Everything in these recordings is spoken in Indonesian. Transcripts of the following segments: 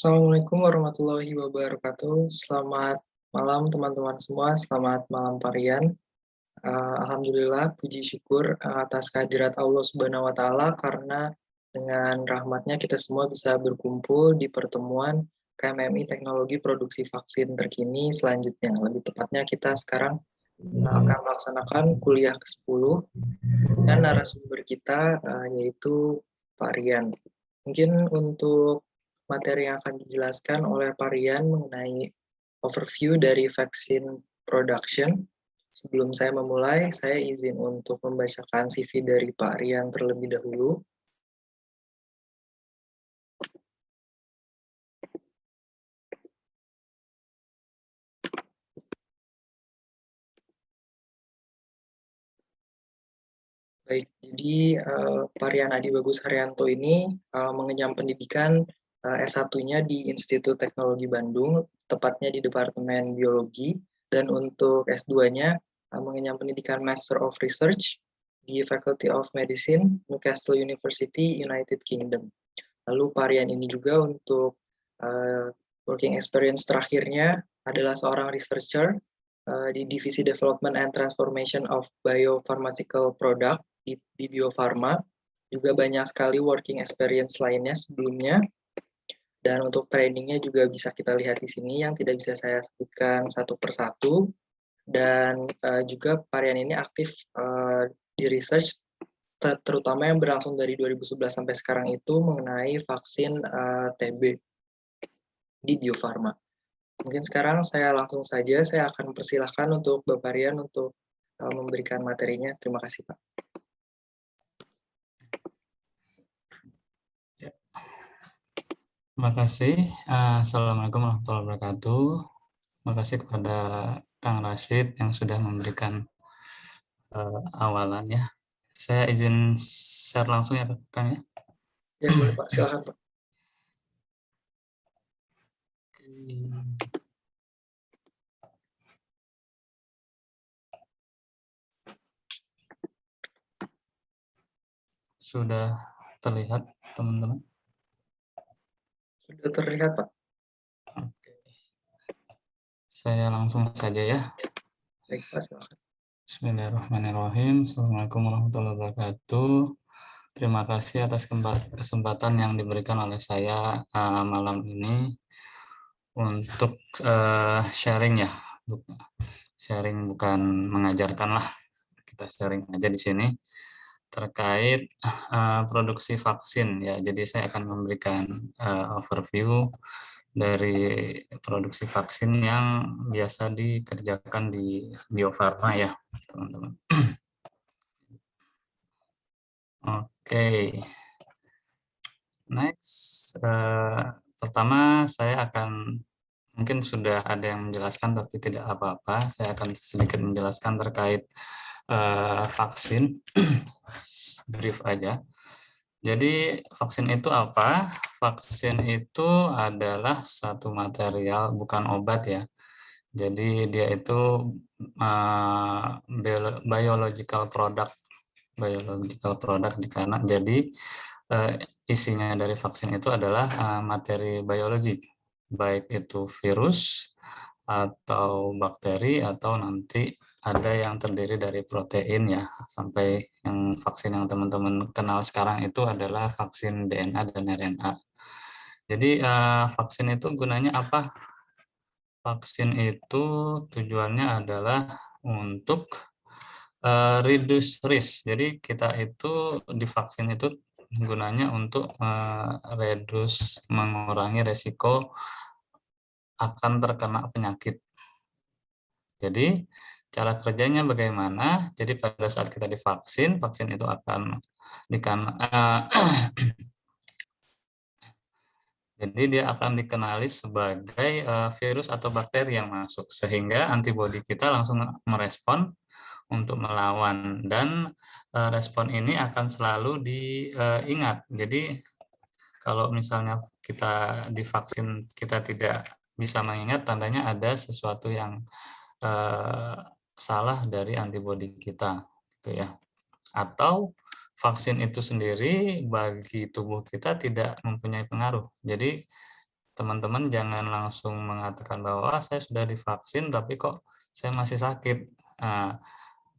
Assalamualaikum warahmatullahi wabarakatuh. Selamat malam teman-teman semua, selamat malam Parian. Alhamdulillah, puji syukur atas kehadirat Allah Subhanahu wa Ta'ala, karena dengan rahmatnya kita semua bisa berkumpul di pertemuan KMMI Teknologi Produksi Vaksin Terkini selanjutnya. Lebih tepatnya kita sekarang akan melaksanakan kuliah ke-10 dengan narasumber kita yaitu Pak Rian. Mungkin untuk materi yang akan dijelaskan oleh Pak Rian mengenai overview dari vaksin production. Sebelum saya memulai, saya izin untuk membacakan CV dari Pak Rian terlebih dahulu. Baik, jadi Pak Rian Adi Bagus Haryanto ini mengenyam pendidikan S1-nya di Institut Teknologi Bandung, tepatnya di Departemen Biologi, dan untuk S2-nya mengenyam pendidikan Master of Research di Faculty of Medicine, Newcastle University, United Kingdom. Lalu Pak Rian ini juga untuk working experience terakhirnya adalah seorang researcher di Divisi Development and Transformation of Biopharmaceutical Product di Bio Farma, juga banyak sekali working experience lainnya sebelumnya, dan untuk trainingnya juga bisa kita lihat di sini yang tidak bisa saya sebutkan satu persatu, dan juga Pak Rian ini aktif di research terutama yang berlangsung dari 2011 sampai sekarang itu mengenai vaksin TB di Bio Farma. Mungkin sekarang saya langsung saja, saya akan persilahkan untuk Bapak Rian untuk memberikan materinya. Terima kasih, Pak. Terima kasih. Assalamualaikum warahmatullahi wabarakatuh. Terima kasih kepada Kang Rashid yang sudah memberikan awalannya. Saya izin share langsung ya, Kang ya. Ya, boleh Pak. Silakan, Pak. Sudah terlihat, teman-teman? Sudah terlihat, Pak. Oke. Saya langsung saja ya. Baik, Pak. Silakan. Bismillahirrahmanirrahim. Assalamualaikum warahmatullahi wabarakatuh. Terima kasih atas kesempatan yang diberikan oleh saya malam ini untuk sharing ya. Sharing bukan mengajarkan lah. Kita sharing aja di sini terkait produksi vaksin ya. Jadi saya akan memberikan overview dari produksi vaksin yang biasa dikerjakan di Bio Farma ya, teman-teman. Oke. Next, pertama saya akan, mungkin sudah ada yang menjelaskan tapi tidak apa-apa, saya akan sedikit menjelaskan terkait vaksin, brief aja. Jadi vaksin itu apa? Vaksin itu adalah satu material, bukan obat ya. Jadi dia itu biological product, jadi isinya dari vaksin itu adalah materi biologi, baik itu virus atau bakteri atau nanti ada yang terdiri dari protein ya, sampai yang vaksin yang teman-teman kenal sekarang itu adalah vaksin DNA dan RNA. Jadi vaksin itu gunanya apa? Vaksin itu tujuannya adalah untuk reduce risk. Jadi kita itu divaksin itu gunanya untuk reduce, mengurangi resiko akan terkena penyakit. Jadi cara kerjanya bagaimana? Jadi pada saat kita divaksin, vaksin itu akan jadi dia akan dikenali sebagai virus atau bakteri yang masuk, sehingga antibodi kita langsung merespon untuk melawan, dan respon ini akan selalu diingat. Jadi kalau misalnya kita divaksin kita tidak bisa mengingat, tandanya ada sesuatu yang salah dari antibodi kita, gitu ya. Atau vaksin itu sendiri bagi tubuh kita tidak mempunyai pengaruh. Jadi teman-teman jangan langsung mengatakan bahwa "Wah, saya sudah divaksin tapi kok saya masih sakit." Nah,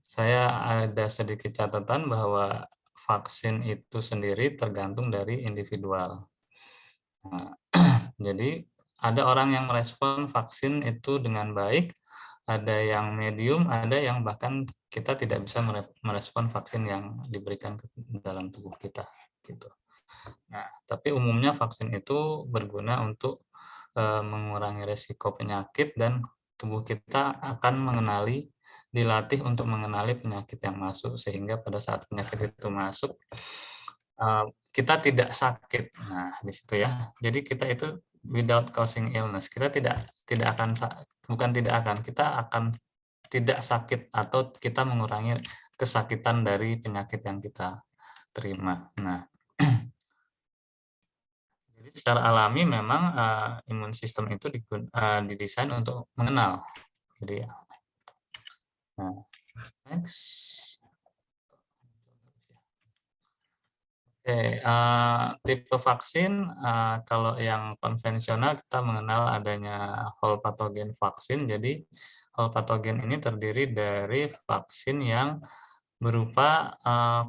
saya ada sedikit catatan bahwa vaksin itu sendiri tergantung dari individual. Nah, jadi ada orang yang merespon vaksin itu dengan baik, ada yang medium, ada yang bahkan kita tidak bisa merespon vaksin yang diberikan ke dalam tubuh kita, gitu. Nah, tapi umumnya vaksin itu berguna untuk mengurangi resiko penyakit dan tubuh kita akan dilatih untuk mengenali penyakit yang masuk sehingga pada saat penyakit itu masuk kita tidak sakit. Nah, di situ ya. Jadi kita itu without causing illness. Kita tidak akan bukan tidak akan, kita akan tidak sakit atau kita mengurangi kesakitan dari penyakit yang kita terima. Nah, jadi secara alami memang imun sistem itu didesain untuk mengenal. Jadi, nah, next. Oke, tipe vaksin kalau yang konvensional kita mengenal adanya whole pathogen vaksin. Jadi whole pathogen ini terdiri dari vaksin yang berupa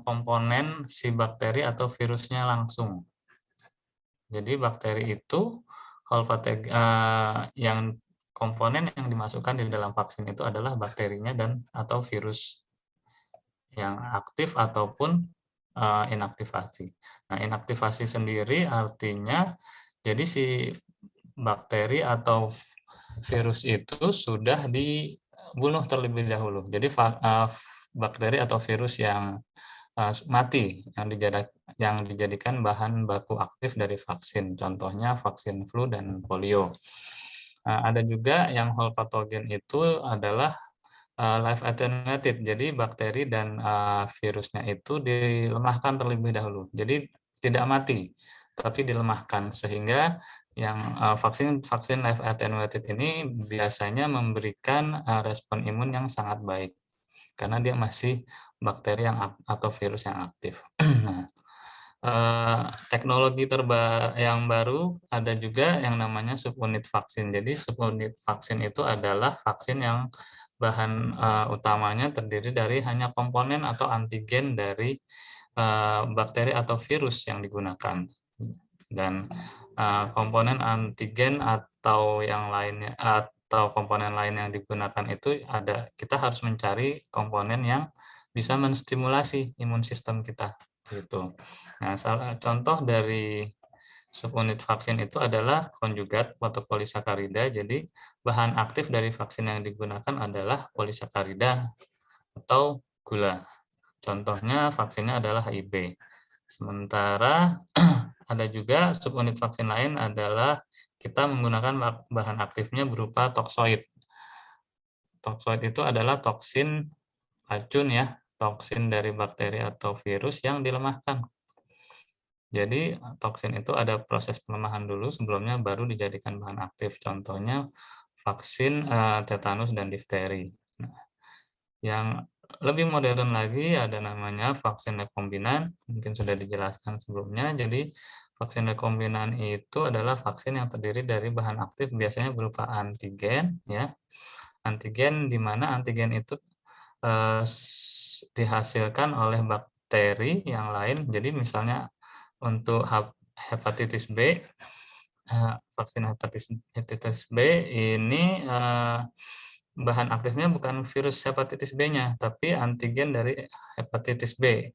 komponen si bakteri atau virusnya langsung. Jadi bakteri itu whole pathogen yang komponen yang dimasukkan di dalam vaksin itu adalah bakterinya dan atau virus yang aktif ataupun inaktivasi. Nah, inaktivasi sendiri artinya jadi si bakteri atau virus itu sudah dibunuh terlebih dahulu. Jadi bakteri atau virus yang mati yang dijadikan bahan baku aktif dari vaksin. Contohnya vaksin flu dan polio. Ada juga yang whole pathogen itu adalah live attenuated, jadi bakteri dan virusnya itu dilemahkan terlebih dahulu. Jadi tidak mati, tapi dilemahkan sehingga yang vaksin live attenuated ini biasanya memberikan respon imun yang sangat baik karena dia masih bakteri atau virus yang aktif. Nah, teknologi yang baru ada juga yang namanya subunit vaksin. Jadi subunit vaksin itu adalah vaksin yang bahan utamanya terdiri dari hanya komponen atau antigen dari bakteri atau virus yang digunakan. Dan komponen antigen atau yang lainnya atau komponen lain yang digunakan itu kita harus mencari komponen yang bisa menstimulasi imun sistem kita gitu. Nah, contoh dari subunit vaksin itu adalah konjugat fotopolisakarida. Jadi bahan aktif dari vaksin yang digunakan adalah polisakarida atau gula. Contohnya vaksinnya adalah HIB. Sementara ada juga subunit vaksin lain adalah kita menggunakan bahan aktifnya berupa toksoid. Toksoid itu adalah toksin racun ya, toksin dari bakteri atau virus yang dilemahkan. Jadi toksin itu ada proses pelemahan dulu sebelumnya baru dijadikan bahan aktif. Contohnya vaksin tetanus dan difteri. Nah, yang lebih modern lagi ada namanya vaksin rekombinan, mungkin sudah dijelaskan sebelumnya. Jadi vaksin rekombinan itu adalah vaksin yang terdiri dari bahan aktif biasanya berupa antigen ya. Antigen di mana antigen itu dihasilkan oleh bakteri yang lain. Jadi misalnya untuk hepatitis B, vaksin hepatitis B ini bahan aktifnya bukan virus hepatitis B-nya, tapi antigen dari hepatitis B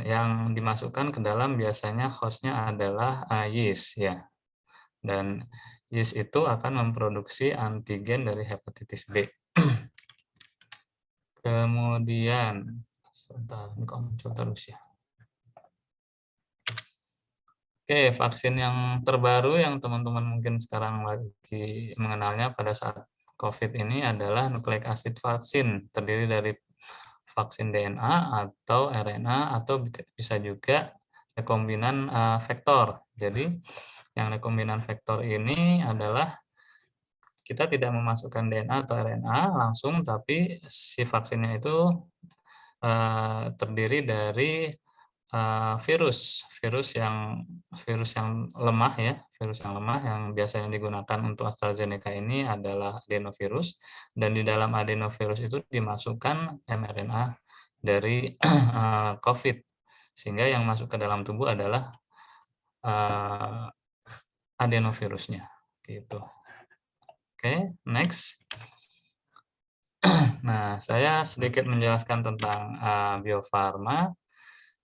yang dimasukkan ke dalam biasanya hostnya adalah yeast ya. Dan yeast itu akan memproduksi antigen dari hepatitis B. Kemudian, sebentar, ini kok muncul terus ya. Oke, vaksin yang terbaru yang teman-teman mungkin sekarang lagi mengenalnya pada saat COVID ini adalah nucleic acid vaksin, terdiri dari vaksin DNA atau RNA atau bisa juga rekombinan vektor. Jadi yang rekombinan vektor ini adalah kita tidak memasukkan DNA atau RNA langsung, tapi si vaksinnya itu terdiri dari virus yang lemah ya, virus yang lemah yang biasanya digunakan untuk AstraZeneca ini adalah adenovirus, dan di dalam adenovirus itu dimasukkan mRNA dari COVID, sehingga yang masuk ke dalam tubuh adalah adenovirusnya, gitu. Oke, next. Nah, saya sedikit menjelaskan tentang Bio Farma.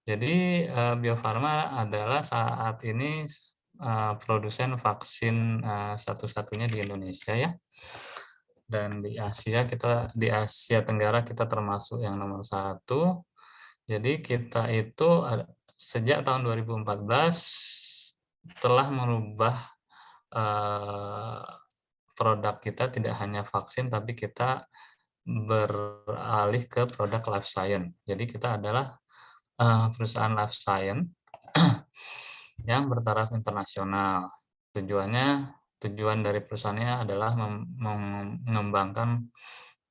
Jadi Bio Farma adalah saat ini produsen vaksin satu-satunya di Indonesia ya. Dan di Asia Tenggara kita termasuk yang nomor 1. Jadi kita itu sejak tahun 2014 telah merubah produk kita, tidak hanya vaksin tapi kita beralih ke produk life science. Jadi kita adalah perusahaan life science yang bertaraf internasional. Tujuan dari perusahaannya adalah mengembangkan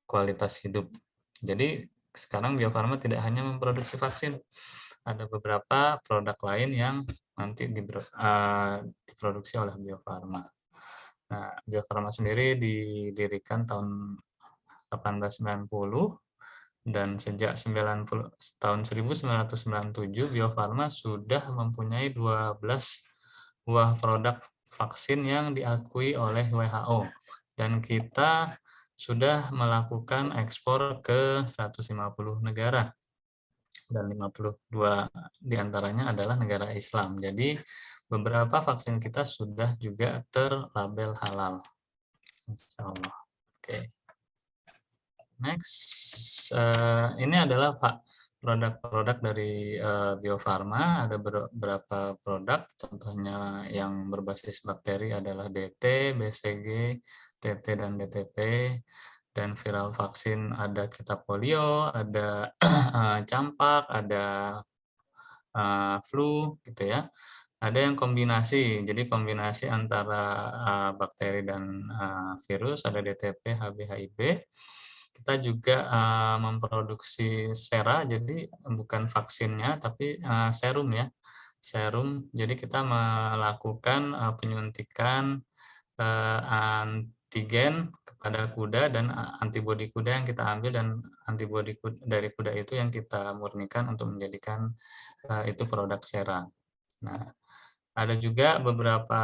kualitas hidup. Jadi sekarang Bio Farma tidak hanya memproduksi vaksin, ada beberapa produk lain yang nanti diproduksi oleh Bio Farma. Nah, Bio Farma sendiri didirikan tahun 1890, dan sejak tahun 1997 Bio Farma sudah mempunyai 12 buah produk vaksin yang diakui oleh WHO, dan kita sudah melakukan ekspor ke 150 negara, dan 52 diantaranya adalah negara Islam. Jadi beberapa vaksin kita sudah juga terlabel halal, insya Allah. Oke. Next, ini adalah produk-produk dari Bio Farma. Ada beberapa produk, contohnya yang berbasis bakteri adalah DT, BCG, TT, dan DTP. Dan viral vaksin ada kita polio, ada campak, ada flu, gitu ya. Ada yang kombinasi, jadi kombinasi antara bakteri dan virus, ada DTP, HB, HIV. Kita juga memproduksi sera, jadi bukan vaksinnya, tapi serum ya. Serum, jadi kita melakukan penyuntikan antigen kepada kuda, dan antibodi kuda yang kita ambil, dan antibodi dari kuda itu yang kita murnikan untuk menjadikan itu produk sera. Nah, ada juga beberapa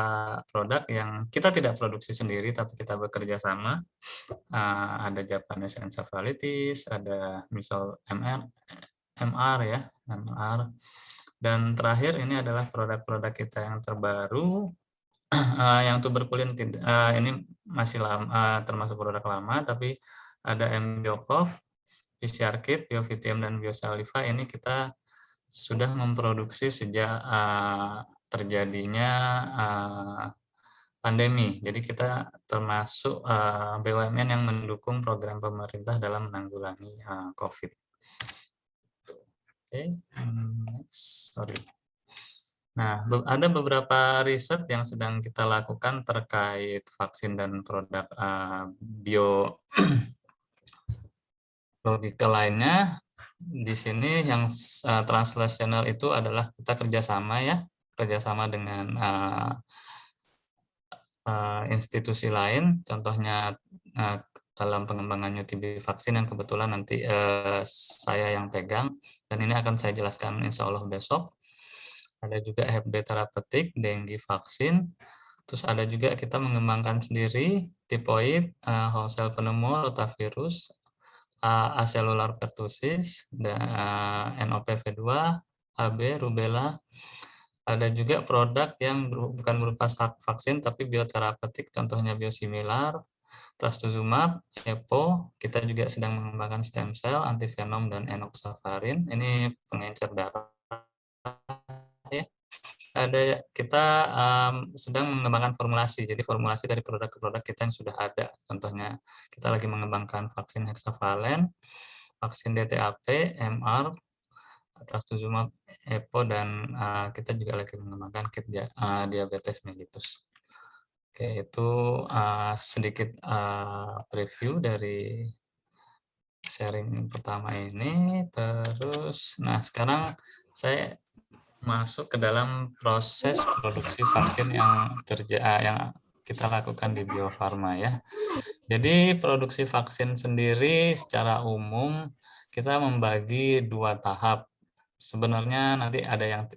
produk yang kita tidak produksi sendiri, tapi kita bekerja sama. Ada Japanese encephalitis, ada misal MR ya, MR. Dan terakhir ini adalah produk-produk kita yang terbaru, yang tuberkulin ini masih lama, termasuk produk lama, tapi ada MBioCov, PCR Kit, BioVTM, dan BioSaliva. Ini kita sudah memproduksi sejak terjadinya pandemi. Jadi kita termasuk BUMN yang mendukung program pemerintah dalam menanggulangi COVID. Oke, sorry. Nah, ada beberapa riset yang sedang kita lakukan terkait vaksin dan produk biologika lainnya. Di sini yang translational itu adalah kita kerjasama dengan institusi lain, contohnya dalam pengembangan UTB vaksin yang kebetulan nanti saya yang pegang, dan ini akan saya jelaskan insya Allah besok. Ada juga HB terapeutik, dengue vaksin, terus ada juga kita mengembangkan sendiri tipoid, whole pneumo, rotavirus, acellular pertussis, NOPV2, HB, rubella. Ada juga produk yang bukan berupa vaksin tapi bioterapeutik, contohnya biosimilar, trastuzumab, EPO. Kita juga sedang mengembangkan stem cell, antivenom, dan enoxaparin. Ini pengencer darah. Ya. Kita sedang mengembangkan formulasi. Jadi formulasi dari produk ke produk kita yang sudah ada. Contohnya kita lagi mengembangkan vaksin hexavalen, vaksin DTaP, MR, trastuzumab, EPO, dan kita juga lagi mengembangkan kit diabetes mellitus. Oke, itu sedikit preview dari sharing pertama ini. Terus, nah sekarang saya masuk ke dalam proses produksi vaksin yang kita lakukan di Bio Farma ya. Jadi produksi vaksin sendiri secara umum kita membagi 2 tahap. Sebenarnya nanti ada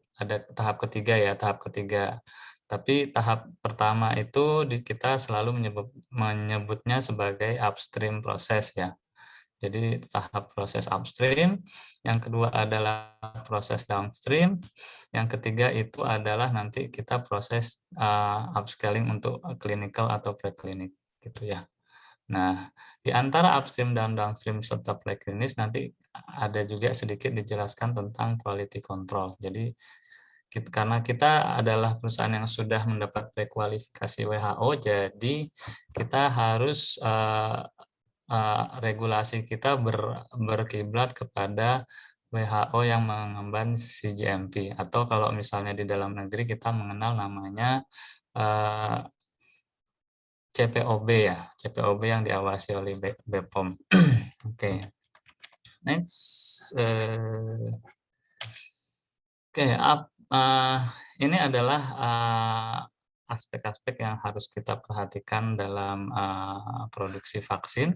tahap ketiga ya, tahap ketiga. Tapi tahap pertama itu kita selalu menyebutnya sebagai upstream proses ya. Jadi tahap proses upstream, yang kedua adalah proses downstream, yang ketiga itu adalah nanti kita proses upscaling untuk clinical atau preklinik gitu ya. Nah, di antara upstream dan downstream serta preklinis nanti ada juga sedikit dijelaskan tentang quality control. Jadi karena kita adalah perusahaan yang sudah mendapat prekualifikasi WHO, jadi kita harus regulasi kita berkiblat kepada WHO yang mengemban CGMP, atau kalau misalnya di dalam negeri kita mengenal namanya CPOB ya, CPOB yang diawasi oleh BPOM. Oke, next. Ini adalah aspek-aspek yang harus kita perhatikan dalam produksi vaksin.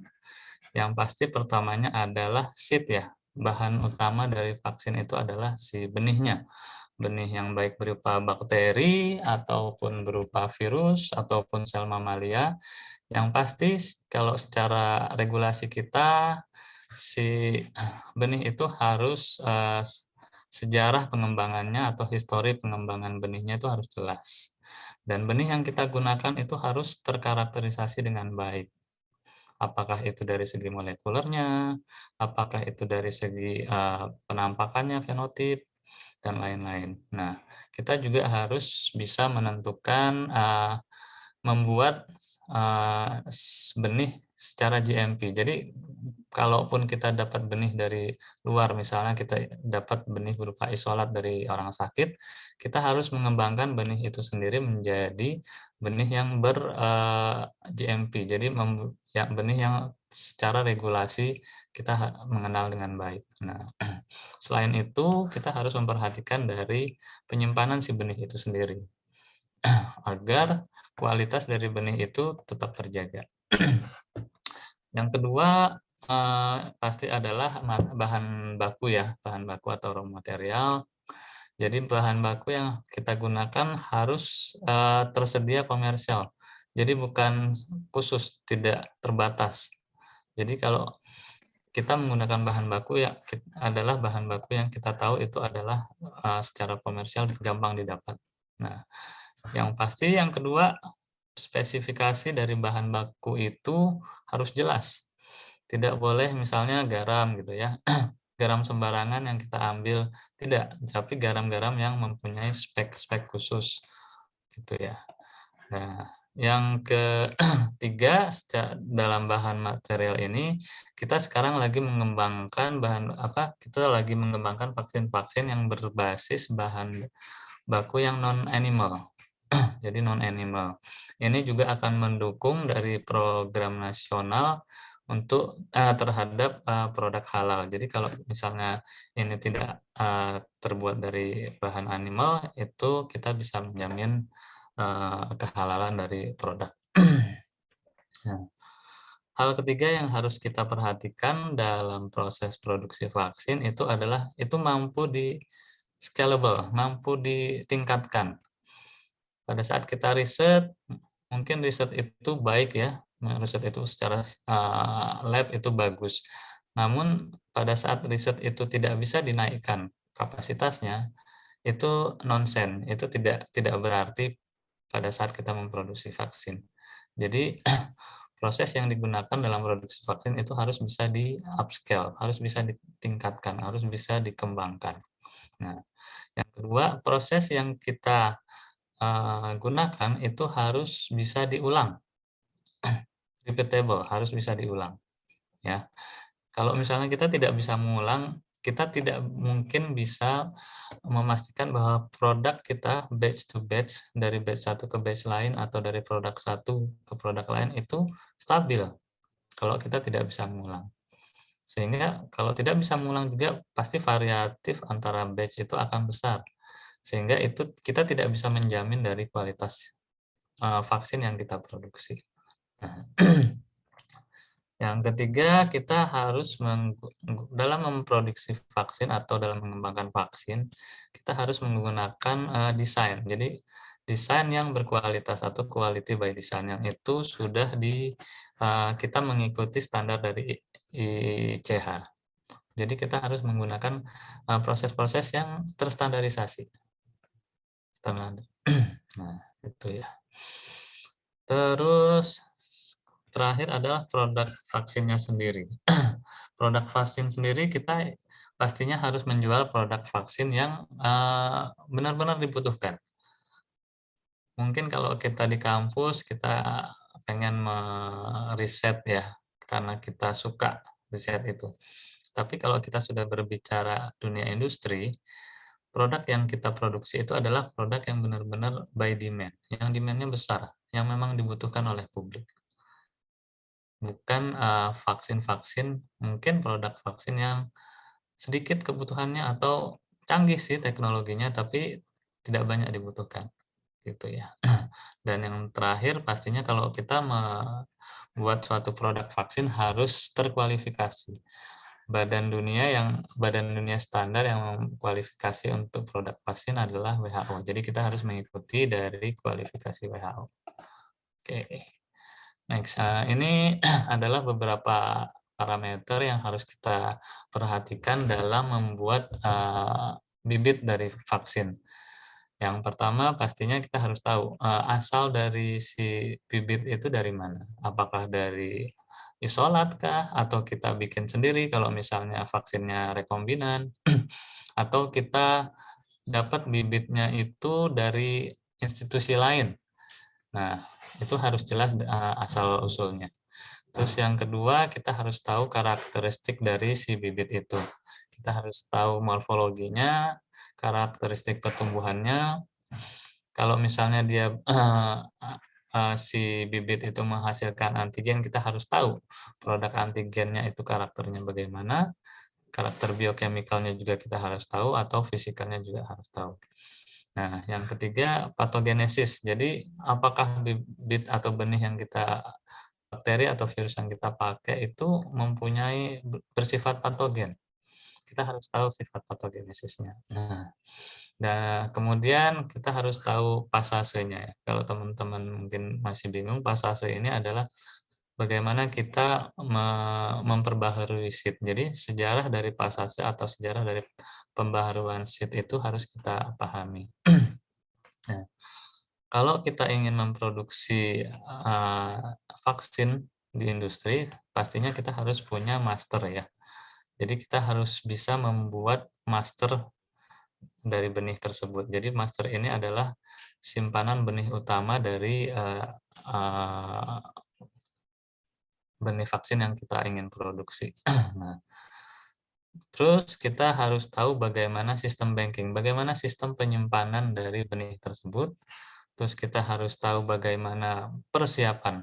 Yang pasti pertamanya adalah seed ya. Bahan utama dari vaksin itu adalah si benihnya. Benih yang baik berupa bakteri, ataupun berupa virus, ataupun sel mamalia. Yang pasti kalau secara regulasi kita, si benih itu harus sejarah pengembangannya atau histori pengembangan benihnya itu harus jelas. Dan benih yang kita gunakan itu harus terkarakterisasi dengan baik. Apakah itu dari segi molekulernya, apakah itu dari segi penampakannya, fenotip, dan lain-lain. Nah, kita juga harus bisa menentukan membuat benih secara GMP. Jadi kalaupun kita dapat benih dari luar, misalnya kita dapat benih berupa isolat dari orang sakit, kita harus mengembangkan benih itu sendiri menjadi benih yang ber-GMP. Jadi benih yang secara regulasi kita mengenal dengan baik. Nah, selain itu kita harus memperhatikan dari penyimpanan si benih itu sendiri agar kualitas dari benih itu tetap terjaga. Yang kedua pasti adalah bahan baku ya, bahan baku atau raw material. Jadi bahan baku yang kita gunakan harus tersedia komersial. Jadi bukan khusus, tidak terbatas. Jadi kalau kita menggunakan bahan baku ya adalah bahan baku yang kita tahu itu adalah secara komersial gampang didapat. Nah, yang pasti yang kedua, spesifikasi dari bahan baku itu harus jelas. Tidak boleh misalnya garam gitu ya. Garam sembarangan yang kita ambil, tidak, tapi garam-garam yang mempunyai spek-spek khusus gitu ya. Nah, yang ketiga dalam bahan material ini kita sekarang lagi mengembangkan kita lagi mengembangkan vaksin-vaksin yang berbasis bahan baku yang non-animal. Jadi non-animal. Ini juga akan mendukung dari program nasional untuk terhadap produk halal. Jadi kalau misalnya ini tidak terbuat dari bahan animal, itu kita bisa menjamin kehalalan dari produk. Nah, hal ketiga yang harus kita perhatikan dalam proses produksi vaksin itu adalah itu mampu di scalable, mampu ditingkatkan. Pada saat kita riset, mungkin riset itu baik ya, riset itu secara lab itu bagus. Namun pada saat riset itu tidak bisa dinaikkan kapasitasnya, itu nonsen, itu tidak berarti pada saat kita memproduksi vaksin. Jadi proses yang digunakan dalam produksi vaksin itu harus bisa di upscale, harus bisa ditingkatkan, harus bisa dikembangkan. Nah, yang kedua, proses yang kita gunakan itu harus bisa diulang, repeatable, harus bisa diulang. Ya, kalau misalnya kita tidak bisa mengulang, kita tidak mungkin bisa memastikan bahwa produk kita batch to batch, dari batch satu ke batch lain atau dari produk satu ke produk lain itu stabil kalau kita tidak bisa mengulang. Sehingga kalau tidak bisa mengulang juga pasti variatif antara batch itu akan besar. Sehingga itu kita tidak bisa menjamin dari kualitas vaksin yang kita produksi. Nah, yang ketiga, kita harus dalam memproduksi vaksin atau dalam mengembangkan vaksin, kita harus menggunakan desain. Jadi desain yang berkualitas atau quality by design yang itu sudah kita mengikuti standar dari ICH. Jadi kita harus menggunakan proses-proses yang terstandarisasi. Nah, itu ya. Terus terakhir adalah produk vaksinnya sendiri. Produk vaksin sendiri kita pastinya harus menjual produk vaksin yang benar-benar dibutuhkan. Mungkin kalau kita di kampus kita pengen meriset ya, karena kita suka riset itu. Tapi kalau kita sudah berbicara dunia industri, produk yang kita produksi itu adalah produk yang benar-benar by demand, yang demand-nya besar, yang memang dibutuhkan oleh publik. Bukan vaksin-vaksin, mungkin produk vaksin yang sedikit kebutuhannya atau canggih sih teknologinya, tapi tidak banyak dibutuhkan, gitu ya. Dan yang terakhir pastinya kalau kita membuat suatu produk vaksin harus terkualifikasi. Badan dunia standar yang mengkualifikasi untuk produk vaksin adalah WHO. Jadi kita harus mengikuti dari kualifikasi WHO. Oke. Next, ini adalah beberapa parameter yang harus kita perhatikan dalam membuat bibit dari vaksin. Yang pertama pastinya kita harus tahu asal dari si bibit itu dari mana. Apakah dari isolat kah, atau kita bikin sendiri kalau misalnya vaksinnya rekombinan, atau kita dapat bibitnya itu dari institusi lain. Nah, itu harus jelas asal usulnya. Terus yang kedua, kita harus tahu karakteristik dari si bibit itu. Kita harus tahu morfologinya, karakteristik pertumbuhannya. Kalau misalnya dia si bibit itu menghasilkan antigen, kita harus tahu produk antigennya itu karakternya bagaimana, karakter biokemikalnya juga kita harus tahu, atau fisikalnya juga harus tahu. Nah, yang ketiga, patogenesis. Jadi, apakah bibit atau benih yang kita bakteri atau virus yang kita pakai itu mempunyai bersifat patogen. Kita harus tahu sifat patogenesisnya. Nah, dan kemudian kita harus tahu pasasenya. Kalau teman-teman mungkin masih bingung, pasase ini adalah bagaimana kita memperbaharui SID. Jadi sejarah dari pasase atau sejarah dari pembaharuan SID itu harus kita pahami. Nah, kalau kita ingin memproduksi vaksin di industri, pastinya kita harus punya master ya. Jadi kita harus bisa membuat master dari benih tersebut. Jadi master ini adalah simpanan benih utama dari benih vaksin yang kita ingin produksi. Nah, terus kita harus tahu bagaimana sistem banking, bagaimana sistem penyimpanan dari benih tersebut. Terus kita harus tahu bagaimana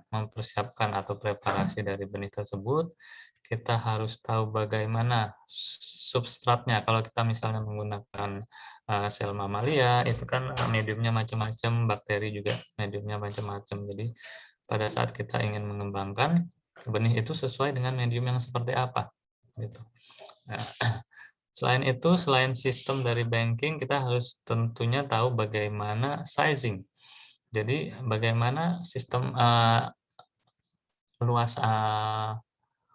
mempersiapkan atau preparasi dari benih tersebut. Kita harus tahu bagaimana substratnya. Kalau kita misalnya menggunakan sel mamalia, itu kan mediumnya macam-macam, bakteri juga mediumnya macam-macam. Jadi pada saat kita ingin mengembangkan benih itu sesuai dengan medium yang seperti apa, gitu. Nah, selain itu, selain sistem dari banking, kita harus tentunya tahu bagaimana sizing. Jadi bagaimana sistem luas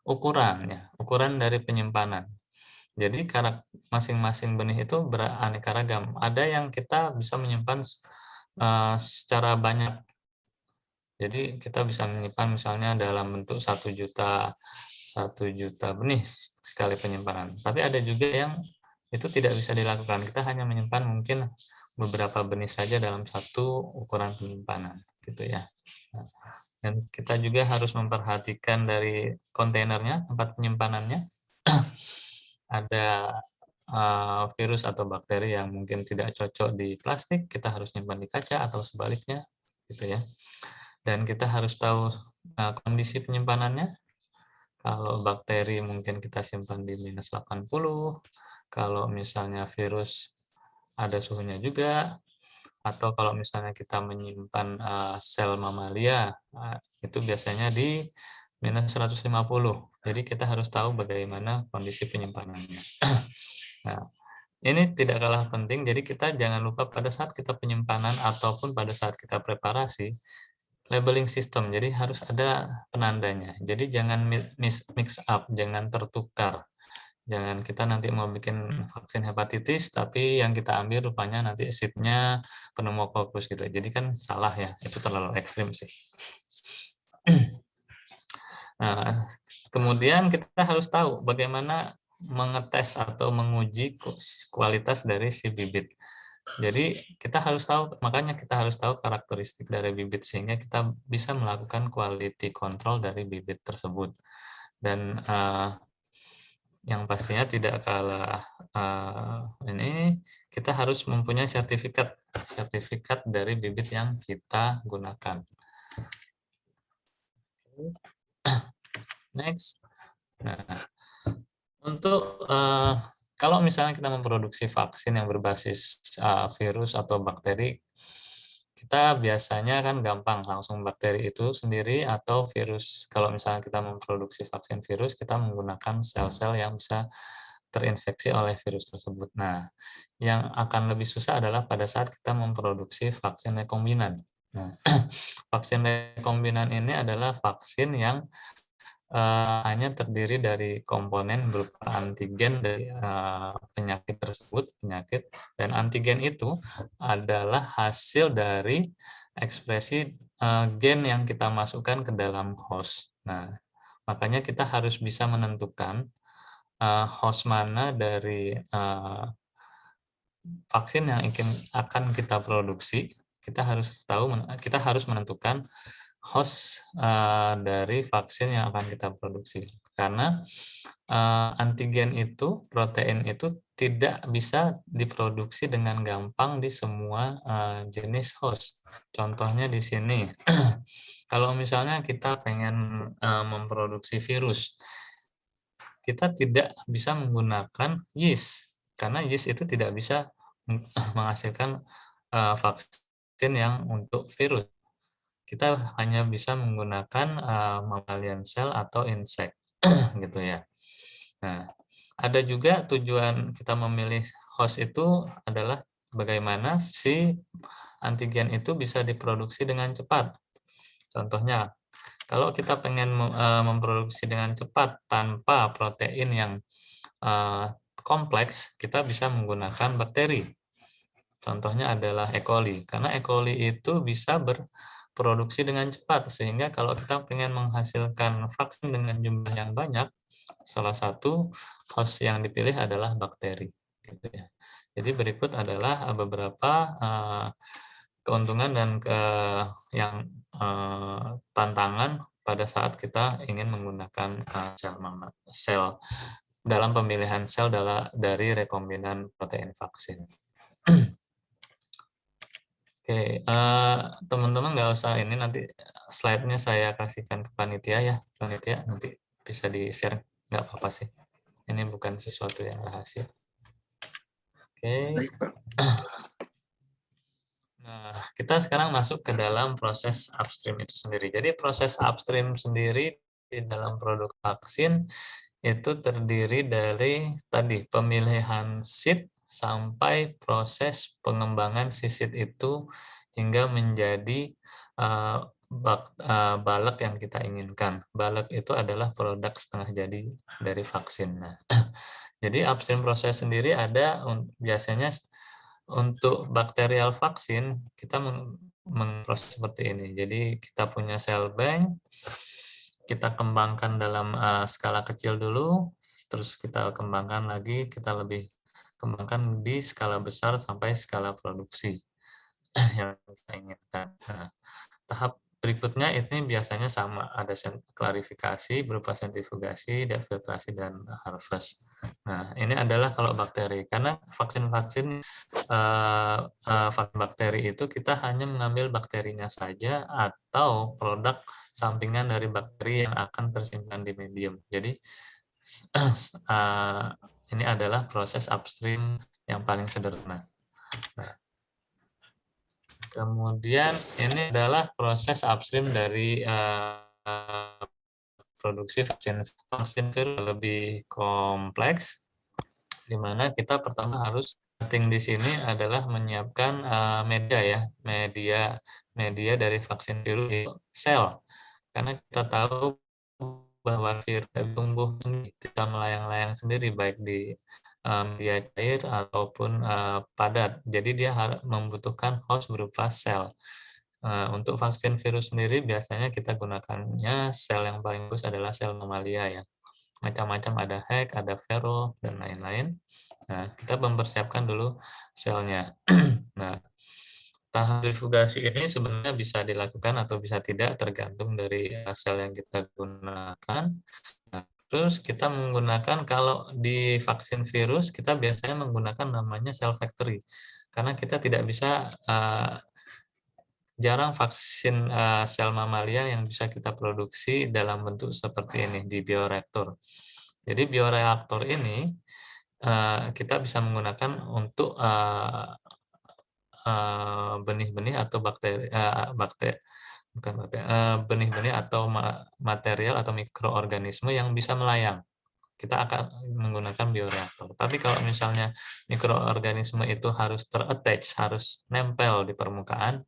ukuran dari penyimpanan. Jadi masing-masing benih itu beraneka ragam. Ada yang kita bisa menyimpan secara banyak. Jadi kita bisa menyimpan misalnya dalam bentuk 1 juta benih sekali penyimpanan. Tapi ada juga yang itu tidak bisa dilakukan. Kita hanya menyimpan mungkin beberapa benih saja dalam satu ukuran penyimpanan, gitu ya. Dan kita juga harus memperhatikan dari kontainernya, tempat penyimpanannya. Ada virus atau bakteri yang mungkin tidak cocok di plastik, kita harus nyimpan di kaca atau sebaliknya, gitu ya. Dan kita harus tahu kondisi penyimpanannya. Kalau bakteri mungkin kita simpan di -80, kalau misalnya virus ada suhunya juga, atau kalau misalnya kita menyimpan sel mamalia, itu biasanya di minus 150. Jadi kita harus tahu bagaimana kondisi penyimpanannya. Nah, ini tidak kalah penting, jadi kita jangan lupa pada saat kita penyimpanan ataupun pada saat kita preparasi, labeling system, jadi harus ada penandanya. Jadi jangan mix up, jangan tertukar. Jangan kita nanti mau bikin vaksin hepatitis, tapi yang kita ambil rupanya nanti seednya pneumococcus gitu. Jadi kan salah ya, itu terlalu ekstrim sih. Nah, kemudian kita harus tahu bagaimana mengetes atau menguji kualitas dari si bibit. Jadi kita harus tahu, makanya kita harus tahu karakteristik dari bibit sehingga kita bisa melakukan quality control dari bibit tersebut. Dan yang pastinya tidak kalah ini, kita harus mempunyai sertifikat dari bibit yang kita gunakan. Next. Nah, untuk kalau misalnya kita memproduksi vaksin yang berbasis virus atau bakteri, kita biasanya kan gampang langsung bakteri itu sendiri atau virus. Kalau misalnya kita memproduksi vaksin virus, kita menggunakan sel-sel yang bisa terinfeksi oleh virus tersebut. Nah, yang akan lebih susah adalah pada saat kita memproduksi vaksin rekombinan. Nah, vaksin rekombinan ini adalah vaksin yang hanya terdiri dari komponen berupa antigen dari penyakit tersebut, dan antigen itu adalah hasil dari ekspresi gen yang kita masukkan ke dalam host. Nah, makanya kita harus bisa menentukan host mana dari vaksin yang akan kita produksi. Kita harus menentukan host dari vaksin yang akan kita produksi, karena antigen itu, protein itu tidak bisa diproduksi dengan gampang di semua jenis host. Contohnya di sini, kalau misalnya kita pengen memproduksi virus, kita tidak bisa menggunakan yeast, karena yeast itu tidak bisa menghasilkan vaksin yang untuk virus. Kita hanya bisa menggunakan mammalian cell atau insect gitu ya. Nah, ada juga tujuan kita memilih host itu adalah bagaimana si antigen itu bisa diproduksi dengan cepat. Contohnya, kalau kita pengen memproduksi dengan cepat tanpa protein yang kompleks, kita bisa menggunakan bakteri. Contohnya adalah E. coli, karena E. coli itu bisa berproduksi dengan cepat, sehingga kalau kita ingin menghasilkan vaksin dengan jumlah yang banyak, salah satu host yang dipilih adalah bakteri. Gitu ya. Jadi berikut adalah beberapa keuntungan dan tantangan pada saat kita ingin menggunakan sel dalam pemilihan sel dari rekombinan protein vaksin. Oke, teman-teman nggak usah ini, nanti slide-nya saya kasihkan ke panitia ya. Panitia nanti bisa di-share, nggak apa-apa sih. Ini bukan sesuatu yang rahasia. Oke. Baik, Pak. Nah, kita sekarang masuk ke dalam proses upstream itu sendiri. Jadi proses upstream sendiri di dalam produk vaksin itu terdiri dari tadi pemilihan seed sampai proses pengembangan si seed itu hingga menjadi balek yang kita inginkan. Balek itu adalah produk setengah jadi dari vaksin. Nah, jadi upstream proses sendiri ada biasanya untuk bakterial vaksin kita memproses seperti ini. Jadi kita punya sel bank, kita kembangkan dalam skala kecil dulu, terus kita kembangkan lagi, kita lebih kembangkan di skala besar sampai skala produksi yang kita inginkan. Nah, tahap berikutnya ini biasanya sama, ada klarifikasi berupa sentrifugasi, defiltrasi, dan harvest. Nah, ini adalah kalau bakteri, karena vaksin-vaksin bakteri itu kita hanya mengambil bakterinya saja atau produk sampingan dari bakteri yang akan tersimpan di medium. Jadi ini adalah proses upstream yang paling sederhana. Nah, kemudian ini adalah proses upstream dari produksi vaksin. Vaksin virus lebih kompleks, di mana kita pertama harus penting di sini adalah menyiapkan media ya, media dari vaksin virus itu sel. Karena kita tahu bahwa virus tumbuh tidak melayang-layang sendiri baik di media cair ataupun padat. Jadi dia membutuhkan host berupa sel. Untuk vaksin virus sendiri biasanya kita gunakannya sel yang paling bagus adalah sel mamalia ya. Macam-macam ada Hek, ada Vero, dan lain-lain. Nah, kita mempersiapkan dulu selnya. Nah, tahap sentrifugasi ini sebenarnya bisa dilakukan atau bisa tidak tergantung dari sel yang kita gunakan. Nah, terus kita menggunakan kalau di vaksin virus kita biasanya menggunakan namanya cell factory karena kita tidak bisa jarang vaksin sel mamalia yang bisa kita produksi dalam bentuk seperti ini di bioreaktor. Jadi bioreaktor ini kita bisa menggunakan untuk benih-benih atau benih-benih atau material atau mikroorganisme yang bisa melayang. Kita akan menggunakan bioreaktor. Tapi kalau misalnya mikroorganisme itu harus ter-attach, harus nempel di permukaan,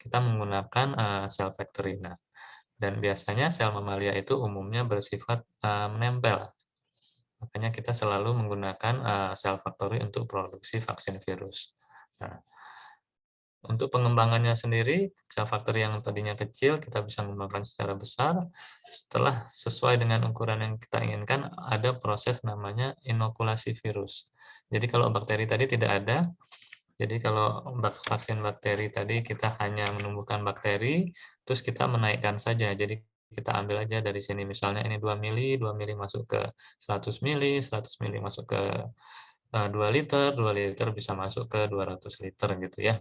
kita menggunakan cell factory. Nah, dan biasanya sel mamalia itu umumnya bersifat menempel. Makanya kita selalu menggunakan cell factory untuk produksi vaksin virus. Nah, untuk pengembangannya sendiri, cell factory yang tadinya kecil, kita bisa mengembangkan secara besar. Setelah sesuai dengan ukuran yang kita inginkan, ada proses namanya inokulasi virus. Jadi kalau bakteri tadi tidak ada, jadi kalau vaksin bakteri tadi kita hanya menumbuhkan bakteri, terus kita menaikkan saja. Jadi kita ambil aja dari sini, misalnya ini 2 mili, 2 mili masuk ke 100 mili, 100 mili masuk ke 2 liter, 2 liter bisa masuk ke 200 liter gitu ya.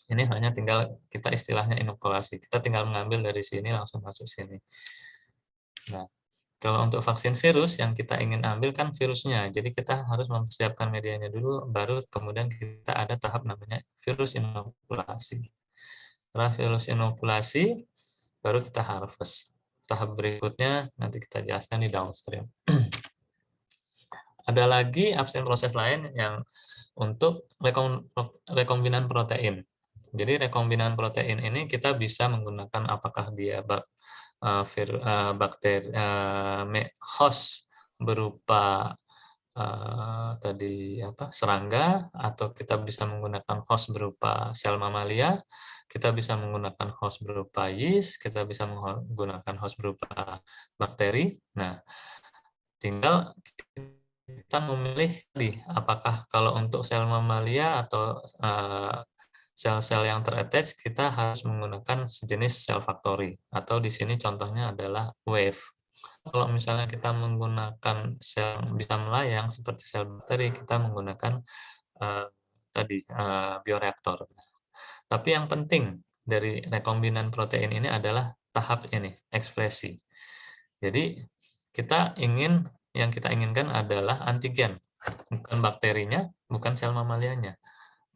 Ini hanya tinggal kita istilahnya inokulasi. Kita tinggal mengambil dari sini langsung masuk sini. Nah, kalau untuk vaksin virus yang kita ingin ambil kan virusnya. Jadi kita harus mempersiapkan medianya dulu, baru kemudian kita ada tahap namanya virus inokulasi. Setelah virus inokulasi, baru kita harvest. Tahap berikutnya nanti kita jelaskan di downstream. Ada lagi upstream proses lain yang untuk rekombinan protein. Jadi rekombinan protein ini kita bisa menggunakan apakah dia bakteri host berupa serangga, atau kita bisa menggunakan host berupa sel mamalia, kita bisa menggunakan host berupa yeast, kita bisa menggunakan host berupa bakteri. Nah, tinggal kita memilih apakah kalau untuk sel mamalia atau sel-sel yang ter-attach kita harus menggunakan sejenis sel factory, atau di sini contohnya adalah wave. Kalau misalnya kita menggunakan sel yang bisa melayang seperti sel bakteri, kita menggunakan bioreaktor. Tapi yang penting dari rekombinan protein ini adalah tahap ini, ekspresi. Jadi yang kita inginkan adalah antigen, bukan bakterinya, bukan sel mamalianya,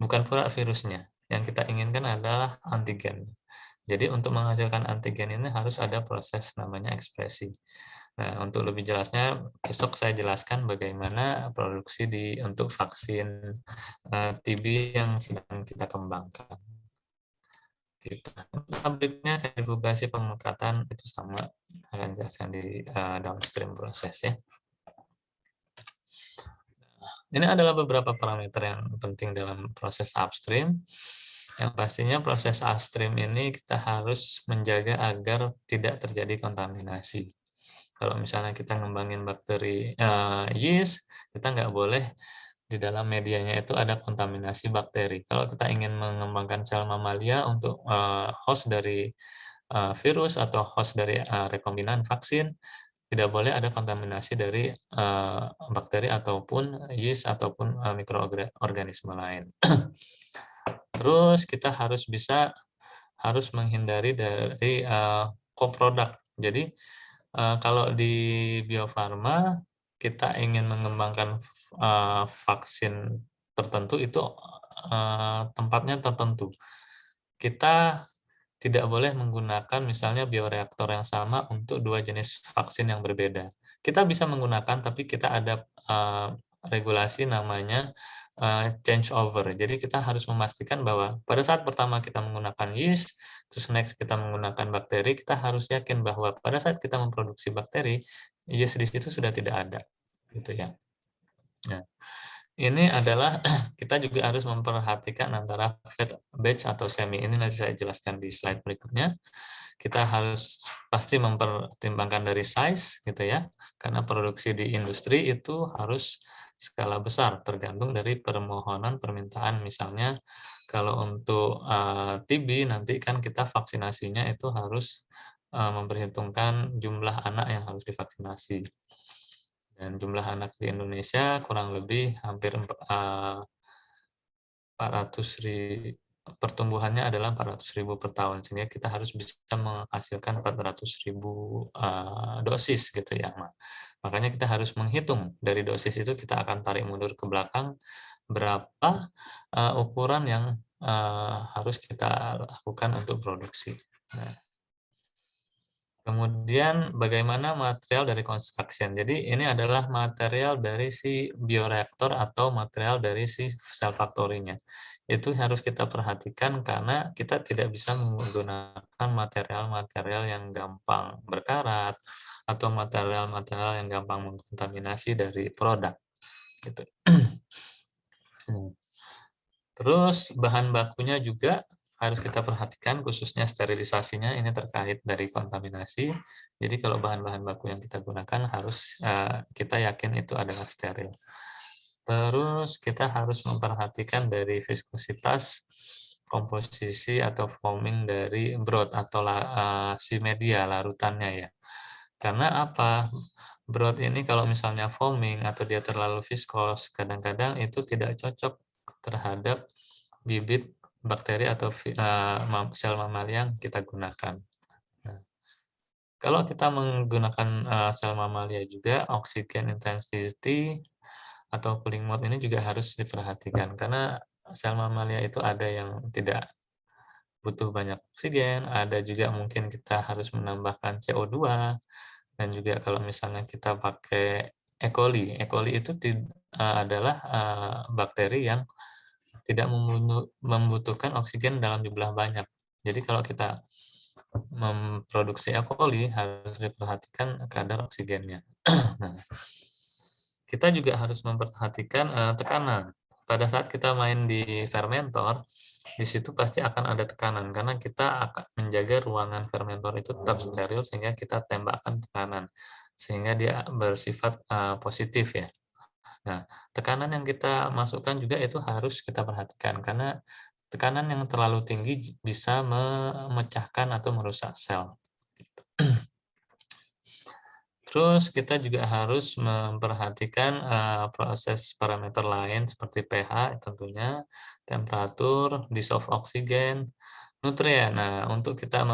bukan pula virusnya. Yang kita inginkan adalah antigen. Jadi untuk menghasilkan antigen ini harus ada proses namanya ekspresi. Nah, untuk lebih jelasnya besok saya jelaskan bagaimana produksi untuk vaksin TB yang sedang kita kembangkan. Gitu. Untuk berikutnya sentrifugasi pemekatan itu sama, akan jelaskan di downstream proses ya. Ini adalah beberapa parameter yang penting dalam proses upstream. Yang pastinya proses upstream ini kita harus menjaga agar tidak terjadi kontaminasi. Kalau misalnya kita ngembangin bakteri yeast, kita nggak boleh di dalam medianya itu ada kontaminasi bakteri. Kalau kita ingin mengembangkan sel mamalia untuk host dari virus atau host dari rekombinan vaksin, tidak boleh ada kontaminasi dari bakteri ataupun yeast ataupun mikroorganisme lain. Terus kita harus menghindari dari co-product. Jadi kalau di Bio Farma kita ingin mengembangkan vaksin tertentu itu tempatnya tertentu. Kita tidak boleh menggunakan misalnya bioreaktor yang sama untuk dua jenis vaksin yang berbeda. Kita bisa menggunakan, tapi kita ada regulasi namanya change over. Jadi kita harus memastikan bahwa pada saat pertama kita menggunakan yeast, terus next kita menggunakan bakteri, kita harus yakin bahwa pada saat kita memproduksi bakteri, yeast di situ sudah tidak ada, gitu ya. Nah, ini adalah kita juga harus memperhatikan antara fed, batch atau semi. Ini nanti saya jelaskan di slide berikutnya. Kita harus pasti mempertimbangkan dari size gitu ya, karena produksi di industri itu harus skala besar, tergantung dari permohonan permintaan. Misalnya kalau untuk TB nanti kan kita vaksinasinya itu harus memperhitungkan jumlah anak yang harus divaksinasi. Dan jumlah anak di Indonesia kurang lebih hampir 400.000, pertumbuhannya adalah 400.000 per tahun, sehingga kita harus bisa menghasilkan 400.000 dosis gitu ya. Makanya kita harus menghitung dari dosis itu, kita akan tarik mundur ke belakang berapa ukuran yang harus kita lakukan untuk produksi. Nah, kemudian bagaimana material dari construction. Jadi ini adalah material dari si bioreaktor atau material dari si cell factory-nya. Itu harus kita perhatikan karena kita tidak bisa menggunakan material-material yang gampang berkarat atau material-material yang gampang mengkontaminasi dari produk. Gitu. Terus bahan bakunya juga harus kita perhatikan, khususnya sterilisasinya, ini terkait dari kontaminasi. Jadi kalau bahan-bahan baku yang kita gunakan harus kita yakin itu adalah steril. Terus kita harus memperhatikan dari viskositas, komposisi atau foaming dari broth atau si media larutannya ya. Karena apa? Broth ini kalau misalnya foaming atau dia terlalu viskos, kadang-kadang itu tidak cocok terhadap bibit bakteri atau sel mamalia yang kita gunakan. Nah, kalau kita menggunakan sel mamalia juga, oxygen intensity atau cooling mode ini juga harus diperhatikan, karena sel mamalia itu ada yang tidak butuh banyak oksigen, ada juga mungkin kita harus menambahkan CO2, dan juga kalau misalnya kita pakai E. coli. E. coli itu adalah bakteri yang tidak membutuhkan oksigen dalam jumlah banyak. Jadi kalau kita memproduksi E. coli harus diperhatikan kadar oksigennya. Nah, kita juga harus memperhatikan tekanan. Pada saat kita main di fermentor, di situ pasti akan ada tekanan karena kita akan menjaga ruangan fermentor itu tetap steril sehingga kita tembakkan tekanan sehingga dia bersifat positif ya. Nah, tekanan yang kita masukkan juga itu harus kita perhatikan karena tekanan yang terlalu tinggi bisa memecahkan atau merusak sel. Terus kita juga harus memperhatikan proses parameter lain seperti pH tentunya, temperatur, dissolve oksigen, nutrien. Nah, untuk kita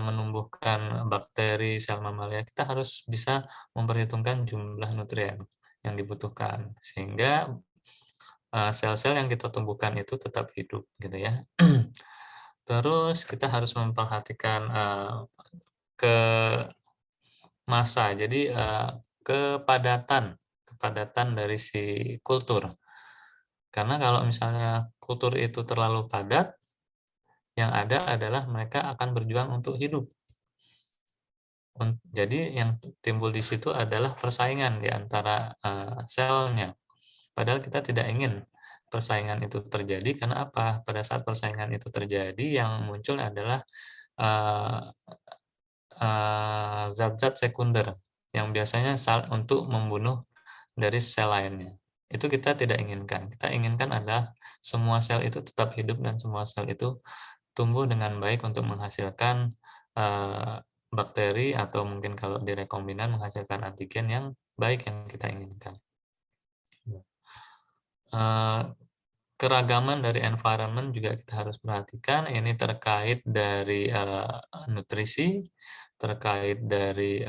menumbuhkan bakteri sel mamalia, kita harus bisa memperhitungkan jumlah nutrien yang dibutuhkan sehingga sel-sel yang kita tumbuhkan itu tetap hidup gitu ya. Terus kita harus memperhatikan ke massa. Jadi kepadatan dari si kultur. Karena kalau misalnya kultur itu terlalu padat, yang ada adalah mereka akan berjuang untuk hidup. Jadi yang timbul di situ adalah persaingan di antara selnya. Padahal kita tidak ingin persaingan itu terjadi, karena apa? Pada saat persaingan itu terjadi, yang muncul adalah zat-zat sekunder yang biasanya untuk membunuh dari sel lainnya. Itu kita tidak inginkan. Kita inginkan adalah semua sel itu tetap hidup dan semua sel itu tumbuh dengan baik untuk menghasilkan bakteri atau mungkin kalau di rekombinan menghasilkan antigen yang baik yang kita inginkan. keragaman dari environment juga kita harus perhatikan. Ini terkait dari nutrisi, terkait dari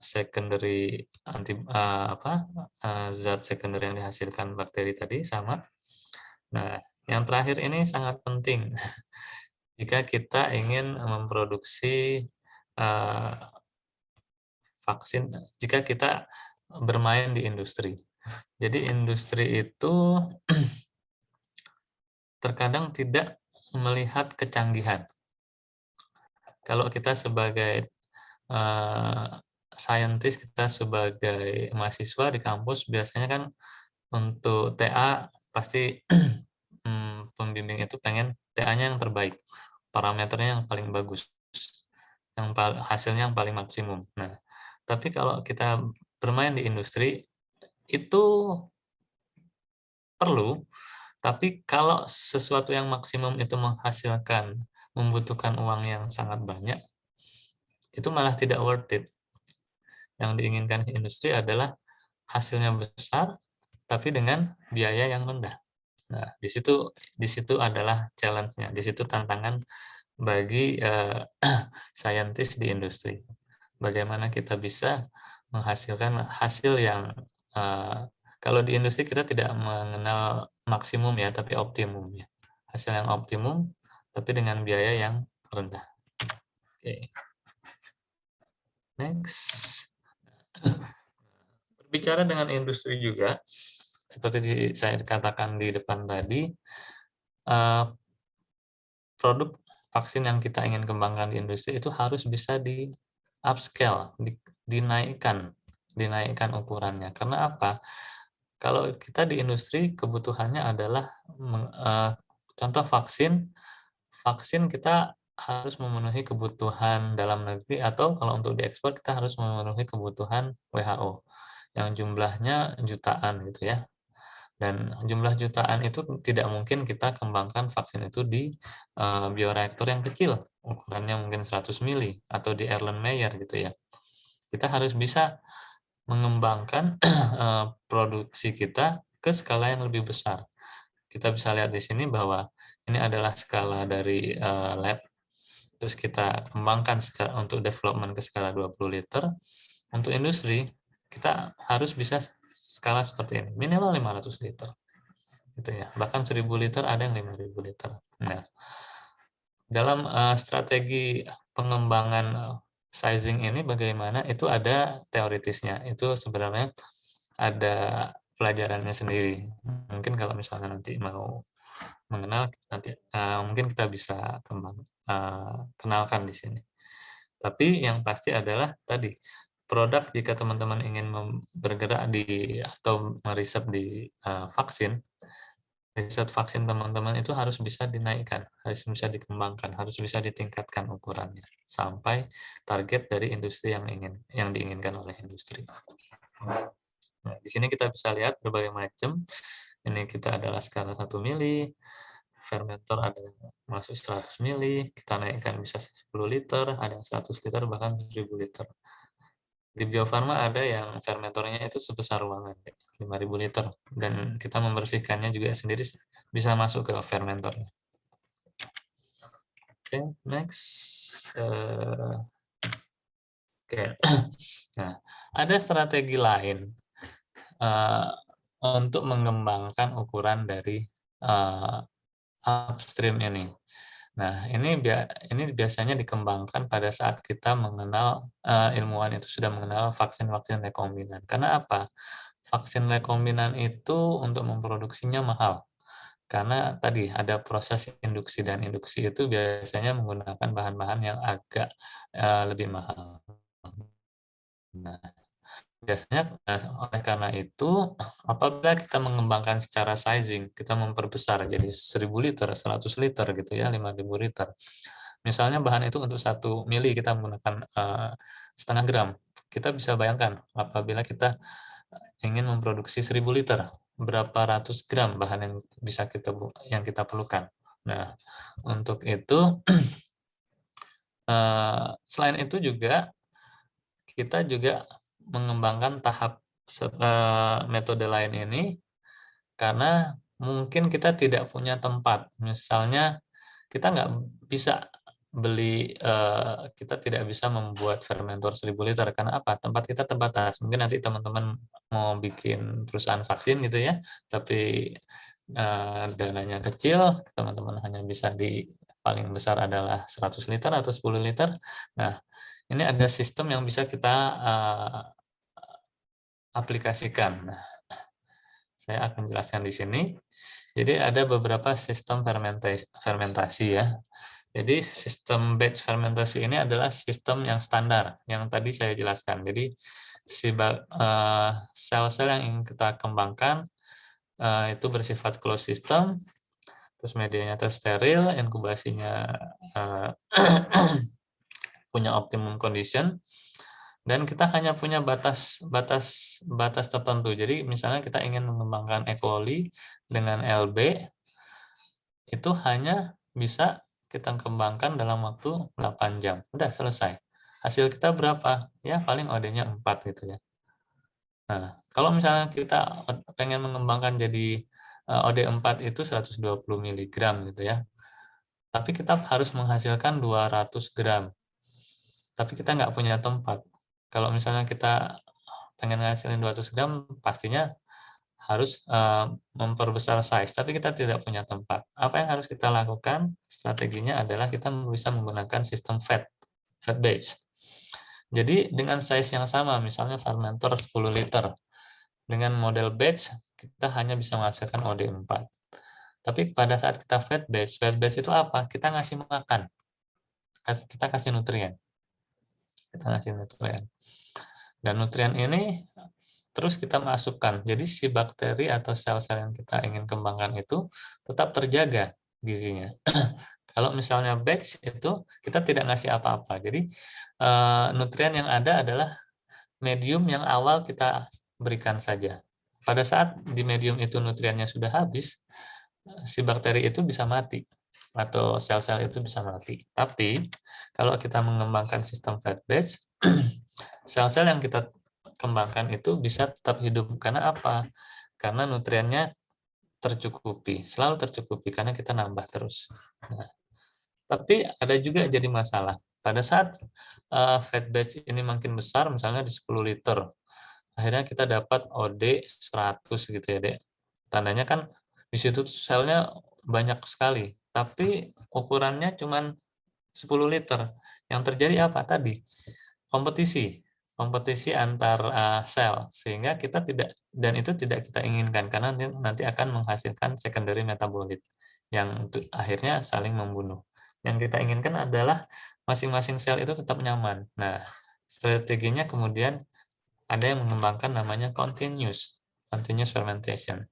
secondary zat secondary yang dihasilkan bakteri tadi sama. Nah, yang terakhir ini sangat penting jika kita ingin memproduksi vaksin, jika kita bermain di industri. Jadi industri itu terkadang tidak melihat kecanggihan. Kalau kita sebagai saintis, kita sebagai mahasiswa di kampus, biasanya kan untuk TA pasti pembimbing itu pengen TA-nya yang terbaik, parameternya yang paling bagus, yang hasilnya yang paling maksimum. Nah, tapi kalau kita bermain di industri, itu perlu, tapi kalau sesuatu yang maksimum itu menghasilkan, membutuhkan uang yang sangat banyak, itu malah tidak worth it. Yang diinginkan industri adalah hasilnya besar, tapi dengan biaya yang rendah. Nah, di situ adalah challenge-nya, di situ tantangan bagi saintis di industri. Bagaimana kita bisa menghasilkan hasil yang kalau di industri kita tidak mengenal maksimum ya, tapi optimum ya. Hasil yang optimum, tapi dengan biaya yang rendah. Oke. Next. Berbicara dengan industri juga, seperti saya katakan di depan tadi, produk vaksin yang kita ingin kembangkan di industri itu harus bisa di upscale, dinaikkan ukurannya. Karena apa? Kalau kita di industri kebutuhannya adalah contoh vaksin kita harus memenuhi kebutuhan dalam negeri, atau kalau untuk diekspor kita harus memenuhi kebutuhan WHO yang jumlahnya jutaan gitu ya. Dan jumlah jutaan itu tidak mungkin kita kembangkan vaksin itu di bioreaktor yang kecil, ukurannya mungkin 100 mili atau di Erlenmeyer gitu ya. Kita harus bisa mengembangkan produksi kita ke skala yang lebih besar. Kita bisa lihat di sini bahwa ini adalah skala dari lab, terus kita kembangkan untuk development ke skala 20 liter. Untuk industri, kita harus bisa skala seperti ini, minimal 500 liter. Gitu ya. Bahkan 1000 liter, ada yang 5000 liter. Nah, dalam strategi pengembangan sizing ini bagaimana, itu ada teoritisnya. Itu sebenarnya ada pelajarannya sendiri. Mungkin kalau misalnya nanti mau mengenal, nanti mungkin kita bisa kenalkan di sini. Tapi yang pasti adalah tadi, produk jika teman-teman ingin bergerak di atau meriset di vaksin, riset vaksin teman-teman itu harus bisa dinaikkan, harus bisa dikembangkan, harus bisa ditingkatkan ukurannya sampai target dari industri yang diinginkan oleh industri. Nah, di sini kita bisa lihat berbagai macam. Ini kita adalah skala 1 mili, fermentor ada yang masuk 100 mili, kita naikkan bisa 10 liter, ada yang 100 liter, bahkan 1000 liter. Di Bio Farma ada yang fermentornya itu sebesar ruangan, 5000 liter, dan kita membersihkannya juga sendiri bisa masuk ke fermentornya. Oke, next. Oke. Nah, ada strategi lain untuk mengembangkan ukuran dari upstream ini. Nah, ini biasanya dikembangkan pada saat kita mengenal, ilmuwan itu sudah mengenal vaksin-vaksin rekombinan. Karena apa? Vaksin rekombinan itu untuk memproduksinya mahal. Karena tadi ada proses induksi, dan induksi itu biasanya menggunakan bahan-bahan yang agak lebih mahal. Nah, biasanya oleh karena itu, apabila kita mengembangkan secara sizing, kita memperbesar jadi 1000 liter, 100 liter gitu ya, 5000 liter. Misalnya bahan itu untuk 1 mili kita menggunakan setengah gram. Kita bisa bayangkan apabila kita ingin memproduksi 1000 liter, berapa ratus gram bahan yang kita perlukan. Nah, untuk itu selain itu juga kita juga mengembangkan metode lain ini karena mungkin kita tidak punya tempat. Misalnya kita nggak bisa beli, kita tidak bisa membuat fermentor 1000 liter. Karena apa? Tempat kita terbatas. Mungkin nanti teman-teman mau bikin perusahaan vaksin gitu ya, tapi dananya kecil, teman-teman hanya bisa di paling besar adalah 100 liter atau 10 liter. Nah, ini ada sistem yang bisa kita aplikasikan. Nah, saya akan jelaskan di sini. Jadi ada beberapa sistem fermentasi ya. Jadi sistem batch fermentasi ini adalah sistem yang standar yang tadi saya jelaskan. Jadi sel-sel yang ingin kita kembangkan itu bersifat closed system, terus medianya tersteril, inkubasinya punya optimum condition, dan kita hanya punya batas tertentu. Jadi misalnya kita ingin mengembangkan E. coli dengan LB, itu hanya bisa kita kembangkan dalam waktu 8 jam. Udah selesai. Hasil kita berapa? Ya paling OD-nya 4 gitu ya. Nah, kalau misalnya kita pengen mengembangkan jadi OD4 itu 120 mg gitu ya. Tapi kita harus menghasilkan 200 gram. Tapi kita nggak punya tempat. Kalau misalnya kita pengen ngasilin 200 gram, pastinya harus memperbesar size, tapi kita tidak punya tempat. Apa yang harus kita lakukan? Strateginya adalah kita bisa menggunakan sistem fat batch. Jadi dengan size yang sama, misalnya fermentor 10 liter, dengan model batch, kita hanya bisa menghasilkan OD4. Tapi pada saat kita fat batch itu apa? Kita ngasih makan, kita kasih nutrien. Kita ngasih nutrien. Dan nutrien ini terus kita masukkan. Jadi si bakteri atau sel-sel yang kita ingin kembangkan itu tetap terjaga gizinya. Kalau misalnya batch itu kita tidak ngasih apa-apa. Jadi nutrien yang ada adalah medium yang awal kita berikan saja. Pada saat di medium itu nutriennya sudah habis, si bakteri itu bisa mati atau sel-sel itu bisa mati. Tapi kalau kita mengembangkan sistem fat batch, sel-sel yang kita kembangkan itu bisa tetap hidup. Karena apa? Karena nutriennya tercukupi, selalu tercukupi karena kita nambah terus. Nah, tapi ada juga jadi masalah. Pada saat fat batch ini makin besar, misalnya di 10 liter, akhirnya kita dapat OD 100 gitu ya, Dek. Tandanya kan di situ selnya banyak sekali, tapi ukurannya cuma 10 liter. Yang terjadi apa tadi? Kompetisi antar sel, sehingga kita tidak, dan itu tidak kita inginkan karena nanti akan menghasilkan secondary metabolit yang akhirnya saling membunuh. Yang kita inginkan adalah masing-masing sel itu tetap nyaman. Nah, strateginya kemudian ada yang mengembangkan namanya continuous fermentation.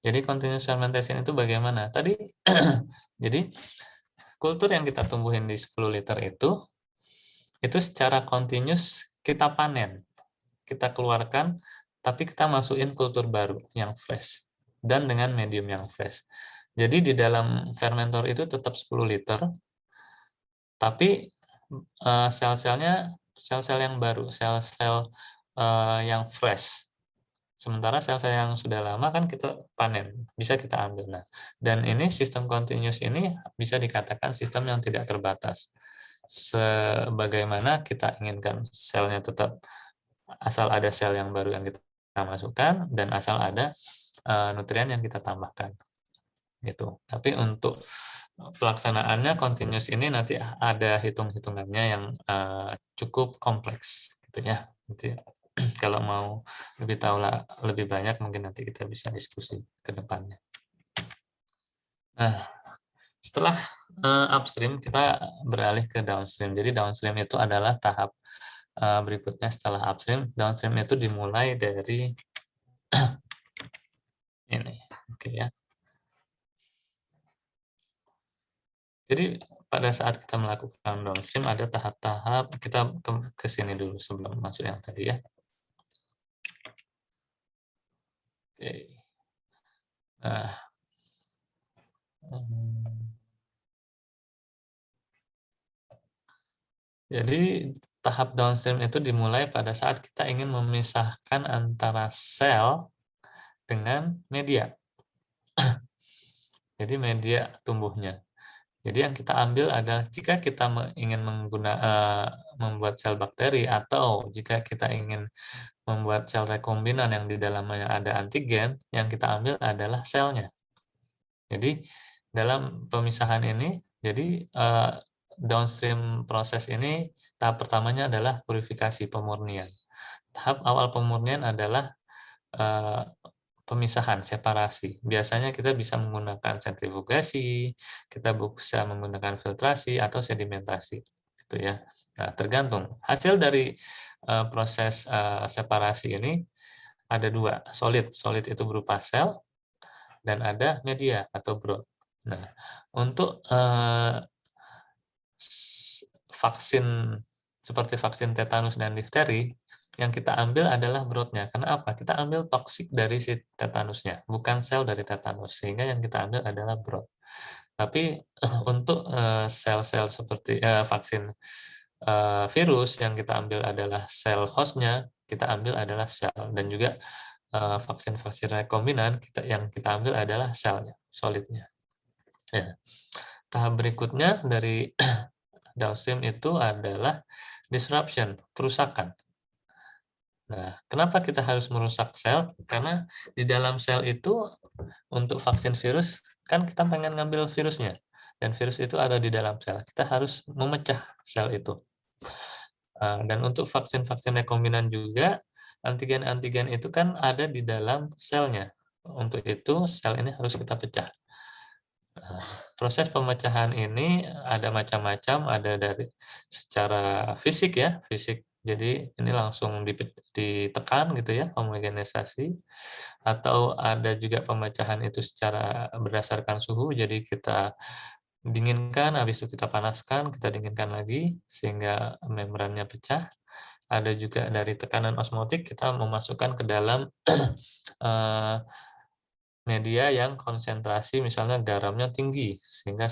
Jadi continuous fermentation itu bagaimana? Tadi jadi kultur yang kita tumbuhin di 10 liter itu secara continuous kita panen, kita keluarkan, tapi kita masukin kultur baru yang fresh dan dengan medium yang fresh. Jadi di dalam fermentor itu tetap 10 liter, tapi sel-selnya sel-sel yang baru, sel-sel yang fresh. Sementara sel-sel yang sudah lama kan kita panen, bisa kita ambil. Nah, dan ini sistem continuous ini bisa dikatakan sistem yang tidak terbatas. Sebagaimana kita inginkan selnya tetap, asal ada sel yang baru yang kita masukkan dan asal ada nutrien yang kita tambahkan. Gitu. Tapi untuk pelaksanaannya continuous ini nanti ada hitung-hitungannya yang cukup kompleks gitu ya. Nanti kalau mau lebih tahu lebih banyak mungkin nanti kita bisa diskusi ke depannya. Nah, setelah upstream kita beralih ke downstream. Jadi downstream itu adalah tahap berikutnya setelah upstream. Downstream itu dimulai dari ini, oke ya. Jadi pada saat kita melakukan downstream ada tahap-tahap, kita ke sini dulu sebelum masuk yang tadi ya. Oke. Nah, jadi tahap downstream itu dimulai pada saat kita ingin memisahkan antara sel dengan media. jadi media tumbuhnya. Jadi yang kita ambil adalah jika kita ingin membuat sel bakteri atau jika kita ingin membuat sel rekombinan yang di dalamnya ada antigen, yang kita ambil adalah selnya. Jadi dalam pemisahan ini, jadi downstream proses ini tahap pertamanya adalah purifikasi pemurnian. Tahap awal pemurnian adalah pemisahan, separasi. Biasanya kita bisa menggunakan sentrifugasi, kita bisa menggunakan filtrasi atau sedimentasi, gitu ya. Nah, tergantung. Hasil dari proses separasi ini ada dua, solid. Solid itu berupa sel, dan ada media atau broth. Nah, untuk vaksin seperti vaksin tetanus dan difteri, yang kita ambil adalah brothnya. Karena apa? Kita ambil toksik dari si tetanusnya, bukan sel dari tetanus. Sehingga yang kita ambil adalah broth. Tapi untuk sel-sel seperti vaksin virus, yang kita ambil adalah sel hostnya, kita ambil adalah sel. Dan juga vaksin-vaksin rekombinan yang kita ambil adalah selnya, solidnya. Ya. Tahap berikutnya dari downstream itu adalah disruption, perusakan. Nah, kenapa kita harus merusak sel? Karena di dalam sel itu untuk vaksin virus kan kita pengen ngambil virusnya, dan virus itu ada di dalam sel. Kita harus memecah sel itu. Dan untuk vaksin-vaksin rekombinan juga antigen-antigen itu kan ada di dalam selnya. Untuk itu sel ini harus kita pecah. Proses pemecahan ini ada macam-macam, ada dari secara fisik ya, fisik. Jadi ini langsung ditekan gitu ya, homogenisasi, atau ada juga pemecahan itu secara berdasarkan suhu. Jadi kita dinginkan, habis itu kita panaskan, kita dinginkan lagi sehingga membrannya pecah. Ada juga dari tekanan osmotik, kita memasukkan ke dalam media yang konsentrasi misalnya garamnya tinggi sehingga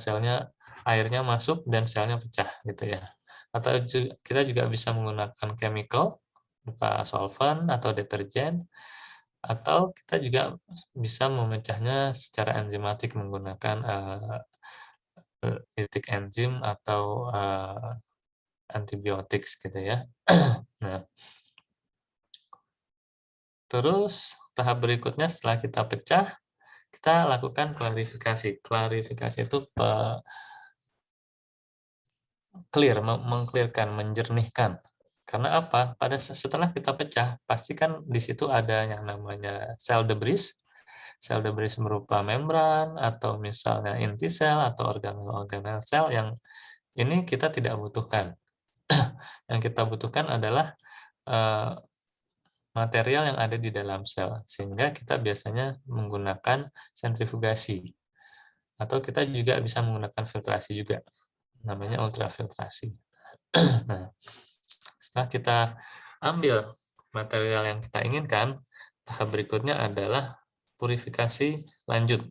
airnya masuk dan selnya pecah gitu ya. Atau kita juga bisa menggunakan chemical berupa solvent atau deterjen, atau kita juga bisa memecahnya secara enzimatik menggunakan litik enzim atau antibiotik gitu ya. Nah, terus tahap berikutnya setelah kita pecah, kita lakukan klarifikasi. Klarifikasi itu mengclearkan, menjernihkan. Karena apa? Setelah kita pecah, pasti kan di situ ada yang namanya sel debris. Sel debris berupa membran atau misalnya inti sel atau organel-organel sel yang ini kita tidak butuhkan. Yang kita butuhkan adalah material yang ada di dalam sel, sehingga kita biasanya menggunakan sentrifugasi, atau kita juga bisa menggunakan filtrasi juga, namanya ultrafiltrasi. Nah, setelah kita ambil material yang kita inginkan, tahap berikutnya adalah purifikasi lanjut.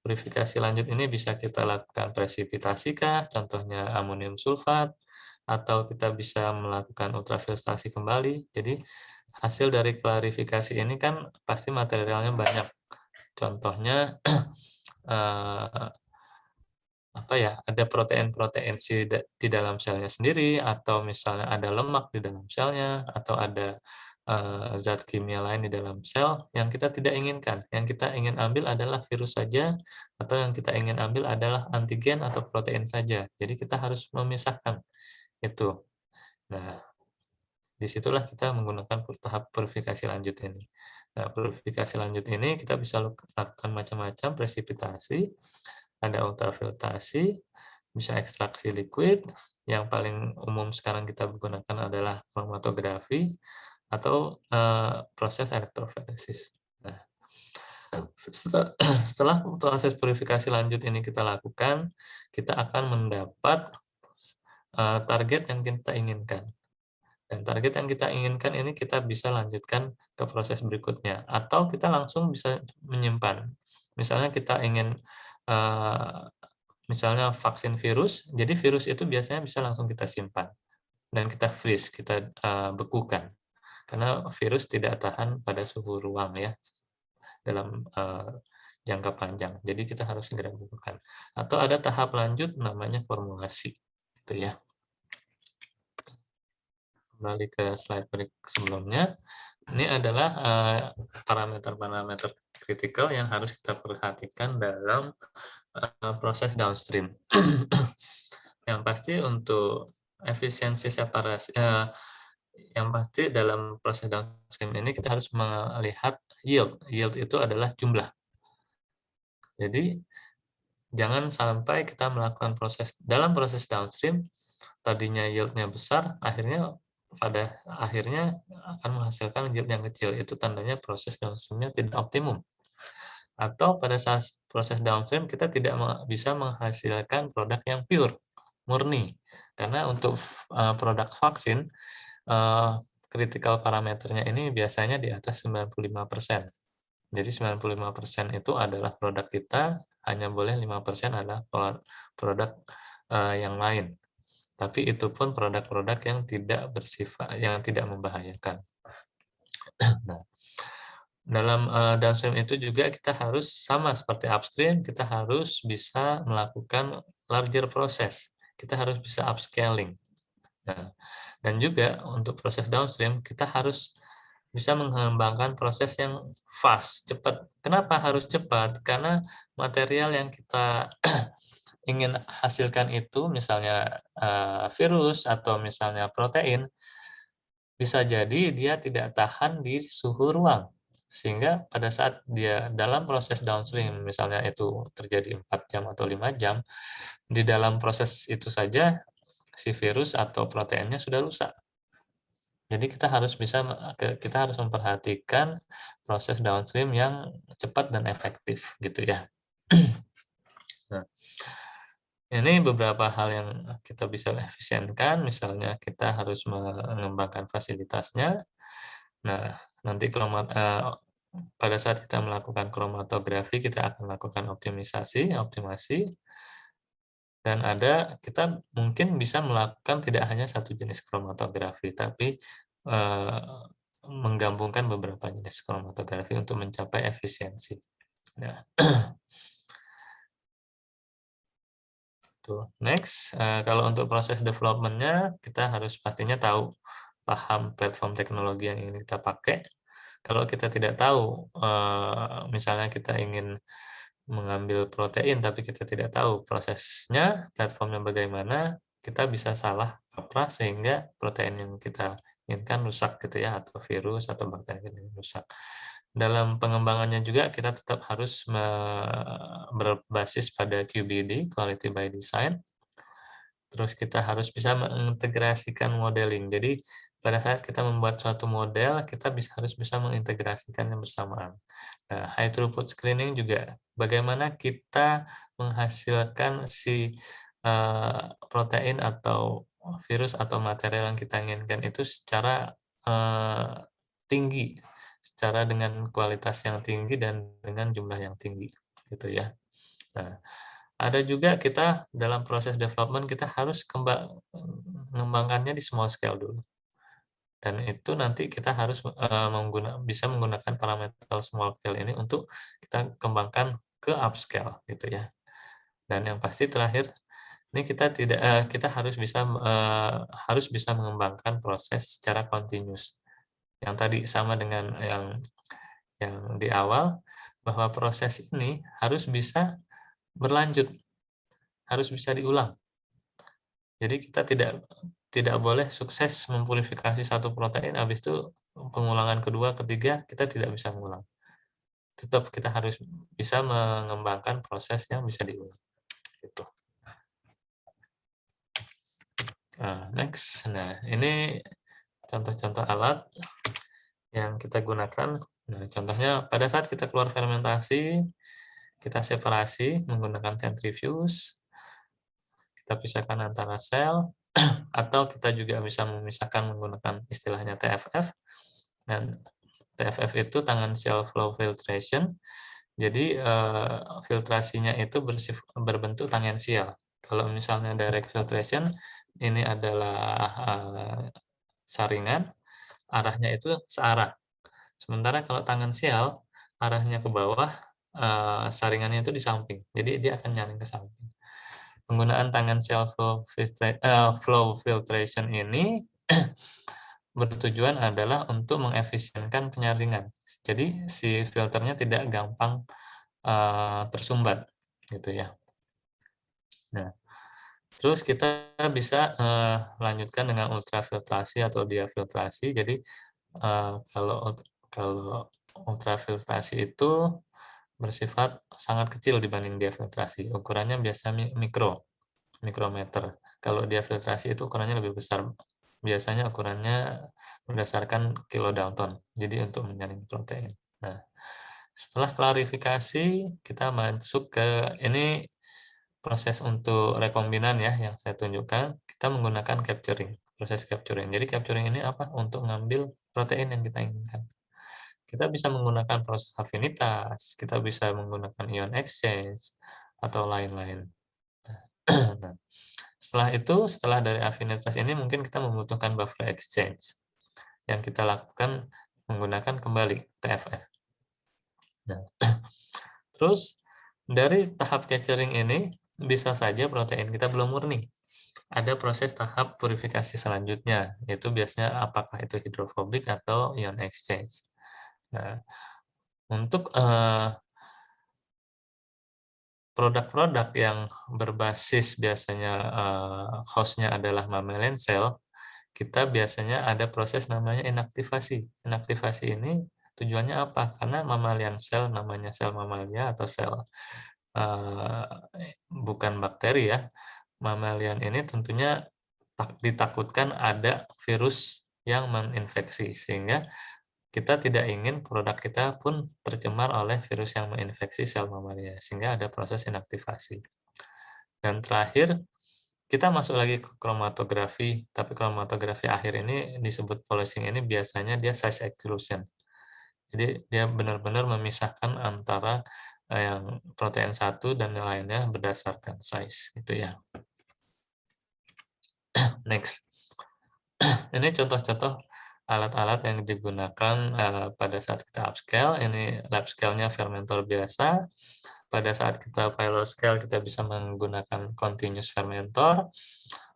Purifikasi lanjut ini bisa kita lakukan presipitasi kah, contohnya amonium sulfat, atau kita bisa melakukan ultrafiltrasi kembali. Jadi hasil dari klarifikasi ini kan pasti materialnya banyak. Contohnya ada protein-protein di dalam selnya sendiri, atau misalnya ada lemak di dalam selnya, atau ada zat kimia lain di dalam sel yang kita tidak inginkan. Yang kita ingin ambil adalah virus saja, atau yang kita ingin ambil adalah antigen atau protein saja. Jadi kita harus memisahkan itu. Nah, disitulah kita menggunakan tahap purifikasi lanjut ini. Nah, purifikasi lanjut ini kita bisa lakukan macam-macam, presipitasi, ada ultrafiltrasi, bisa ekstraksi liquid, yang paling umum sekarang kita gunakan adalah kromatografi, atau proses elektroforesis. Nah, setelah proses purifikasi lanjut ini kita lakukan, kita akan mendapat target yang kita inginkan. Dan target yang kita inginkan ini kita bisa lanjutkan ke proses berikutnya. Atau kita langsung bisa menyimpan. Misalnya kita ingin, misalnya vaksin virus, jadi virus itu biasanya bisa langsung kita simpan. Dan kita freeze, kita bekukan. Karena virus tidak tahan pada suhu ruang ya, dalam jangka panjang. Jadi kita harus segera bukukan. Atau ada tahap lanjut namanya formulasi, gitu ya. Kembali ke slide sebelumnya, ini adalah parameter-parameter kritikal yang harus kita perhatikan dalam proses downstream. Yang pasti untuk efisiensi separasi, yang pasti dalam proses downstream ini kita harus melihat yield. Yield itu adalah jumlah. Jadi jangan sampai kita melakukan dalam proses downstream tadinya yield-nya besar, pada akhirnya akan menghasilkan yield yang kecil. Itu tandanya proses downstream-nya tidak optimum. Atau pada saat proses downstream kita tidak bisa menghasilkan produk yang pure, murni. Karena untuk produk vaksin, critical parameternya ini biasanya di atas 95%. Jadi 95% itu adalah produk kita, hanya boleh 5% adalah produk yang lain. Tapi itu pun produk-produk yang tidak membahayakan. Nah, dalam downstream itu juga kita harus sama seperti upstream, kita harus bisa melakukan larger process. Kita harus bisa upscaling. Nah, dan juga untuk proses downstream kita harus bisa mengembangkan proses yang fast, cepat. Kenapa harus cepat? Karena material yang kita ingin hasilkan itu, misalnya virus atau misalnya protein, bisa jadi dia tidak tahan di suhu ruang. Sehingga pada saat dia dalam proses downstream, misalnya itu terjadi 4 jam atau 5 jam, di dalam proses itu saja si virus atau proteinnya sudah rusak. Jadi kita harus memperhatikan proses downstream yang cepat dan efektif gitu ya. Nah, ini beberapa hal yang kita bisa efisienkan, misalnya kita harus mengembangkan fasilitasnya. Nah, nanti pada saat kita melakukan kromatografi, kita akan melakukan optimasi, dan kita mungkin bisa melakukan tidak hanya satu jenis kromatografi, tapi menggabungkan beberapa jenis kromatografi untuk mencapai efisiensi. Nah, next, kalau untuk proses development-nya, kita harus pastinya paham platform teknologi yang ingin kita pakai. Kalau kita tidak tahu, misalnya kita ingin mengambil protein, tapi kita tidak tahu prosesnya, platformnya bagaimana, kita bisa salah kaprah sehingga protein yang kita inginkan rusak gitu ya, atau virus atau bakteri yang rusak. Dalam pengembangannya juga kita tetap harus berbasis pada QBD, Quality by Design. Terus kita harus bisa mengintegrasikan modeling. Jadi pada saat kita membuat suatu model, kita harus bisa mengintegrasikannya bersamaan. Nah, high throughput screening juga bagaimana kita menghasilkan si protein atau virus atau material yang kita inginkan itu secara tinggi, secara dengan kualitas yang tinggi dan dengan jumlah yang tinggi, gitu ya. Nah, ada juga kita dalam proses development kita harus mengembangkannya di small scale dulu. Dan itu nanti kita harus bisa menggunakan parameter small scale ini untuk kita kembangkan ke upscale gitu ya. Dan yang pasti terakhir ini kita harus bisa mengembangkan proses secara continuous. Yang tadi sama dengan yang di awal, bahwa proses ini harus bisa berlanjut, harus bisa diulang. Jadi kita tidak boleh sukses mempurifikasi satu protein, habis itu pengulangan kedua, ketiga, kita tidak bisa mengulang. Tetap kita harus bisa mengembangkan proses yang bisa diulang. Gitu. Next. Nah, ini contoh-contoh alat yang kita gunakan. Nah, contohnya pada saat kita keluar fermentasi, kita separasi menggunakan centrifuge, kita pisahkan antara sel, atau kita juga bisa memisahkan menggunakan istilahnya TFF. Dan TFF itu tangential flow filtration. Jadi filtrasinya itu berbentuk tangensial. Kalau misalnya direct filtration, ini adalah saringan, arahnya itu searah. Sementara kalau tangensial, arahnya ke bawah, saringannya itu di samping. Jadi dia akan nyaring ke samping. Penggunaan tangan flow filtration ini bertujuan adalah untuk mengefisienkan penyaringan. Jadi si filternya tidak gampang tersumbat, gitu ya. Nah, terus kita bisa lanjutkan dengan ultrafiltrasi atau diafiltrasi. Jadi kalau kalau ultrafiltrasi itu bersifat sangat kecil dibanding diafiltrasi. Ukurannya biasa mikrometer. Kalau diafiltrasi itu ukurannya lebih besar. Biasanya ukurannya berdasarkan kilodalton. Jadi untuk menyaring protein. Nah, setelah klarifikasi, kita masuk ke ini proses untuk rekombinan ya yang saya tunjukkan. Kita menggunakan capturing, proses capturing. Jadi capturing ini apa? Untuk mengambil protein yang kita inginkan. Kita bisa menggunakan proses afinitas, kita bisa menggunakan ion exchange, atau lain-lain. Nah, setelah dari afinitas ini mungkin kita membutuhkan buffer exchange yang kita lakukan menggunakan kembali TFF. Nah, terus dari tahap capturing ini bisa saja protein kita belum murni. Ada proses tahap purifikasi selanjutnya, yaitu biasanya apakah itu hidrofobik atau ion exchange. Nah, untuk produk-produk yang berbasis biasanya hostnya adalah mammalian cell, kita biasanya ada proses namanya inaktivasi. Inaktivasi ini tujuannya apa? Karena mammalian cell namanya sel mamalia atau sel bukan bakteri ya. Mammalian ini tentunya ditakutkan ada virus yang menginfeksi, sehingga kita tidak ingin produk kita pun tercemar oleh virus yang menginfeksi sel mamalia, sehingga ada proses inaktivasi. Dan terakhir, kita masuk lagi ke kromatografi, tapi kromatografi akhir ini disebut polishing ini biasanya dia size exclusion. Jadi dia benar-benar memisahkan antara yang protein satu dan yang lainnya berdasarkan size, gitu ya. Next. Ini contoh-contoh alat-alat yang digunakan pada saat kita upscale. Ini lab scale-nya fermentor biasa. Pada saat kita pilot scale, kita bisa menggunakan continuous fermentor.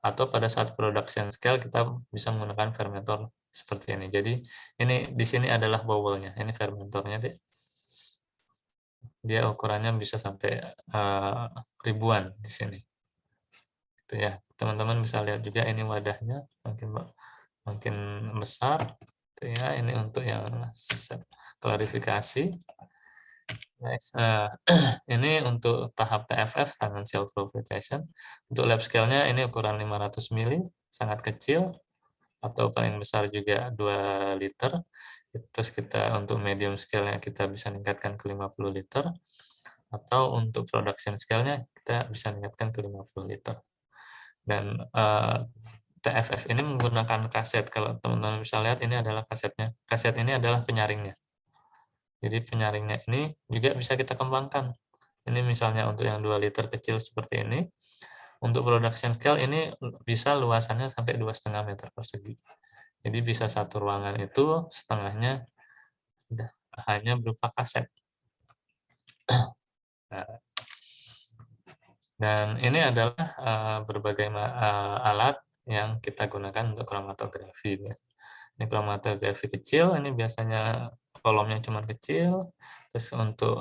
Atau pada saat production scale, kita bisa menggunakan fermentor seperti ini. Jadi ini di sini adalah bowel-nya. Ini fermentornya, deh. Dia ukurannya bisa sampai ribuan di sini. Itu ya. Teman-teman bisa lihat juga ini wadahnya makin besar. Itu ya, ini untuk yang klarifikasi. Next, ini untuk tahap TFF, tangan cell flow filtration. Untuk lab scale-nya ini ukuran 500 mili, sangat kecil, atau paling besar juga 2 liter. Terus kita untuk medium scale-nya kita bisa meningkatkan ke 50 liter, atau untuk production scale-nya kita bisa meningkatkan ke 50 liter. Dan TFF ini menggunakan kaset. Kalau teman-teman bisa lihat, ini adalah kasetnya. Kaset ini adalah penyaringnya. Jadi penyaringnya ini juga bisa kita kembangkan. Ini misalnya untuk yang 2 liter kecil seperti ini. Untuk production scale ini bisa luasannya sampai 2,5 meter persegi. Jadi bisa satu ruangan itu setengahnya hanya berupa kaset. Nah, dan ini adalah berbagai alat yang kita gunakan untuk kromatografi. Ini kromatografi kecil, ini biasanya kolomnya cuma kecil. Terus untuk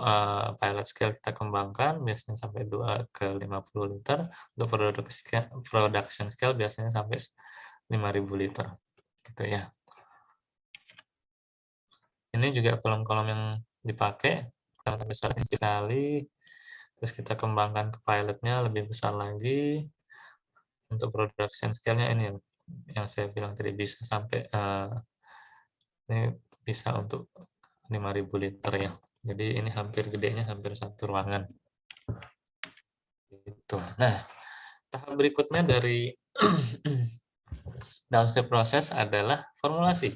pilot scale kita kembangkan, biasanya sampai 2 ke 50 liter. Untuk production scale biasanya sampai 5.000 liter. Gitu ya. Ini juga kolom-kolom yang dipakai, karena besar sekali. Terus kita kembangkan ke pilotnya lebih besar lagi. Untuk production scale-nya ini yang saya bilang tadi bisa sampai ini bisa untuk 5.000 liter ya. Jadi ini hampir gedenya hampir satu ruangan. Gitu. Nah, tahap berikutnya dari downstream proses adalah formulasi.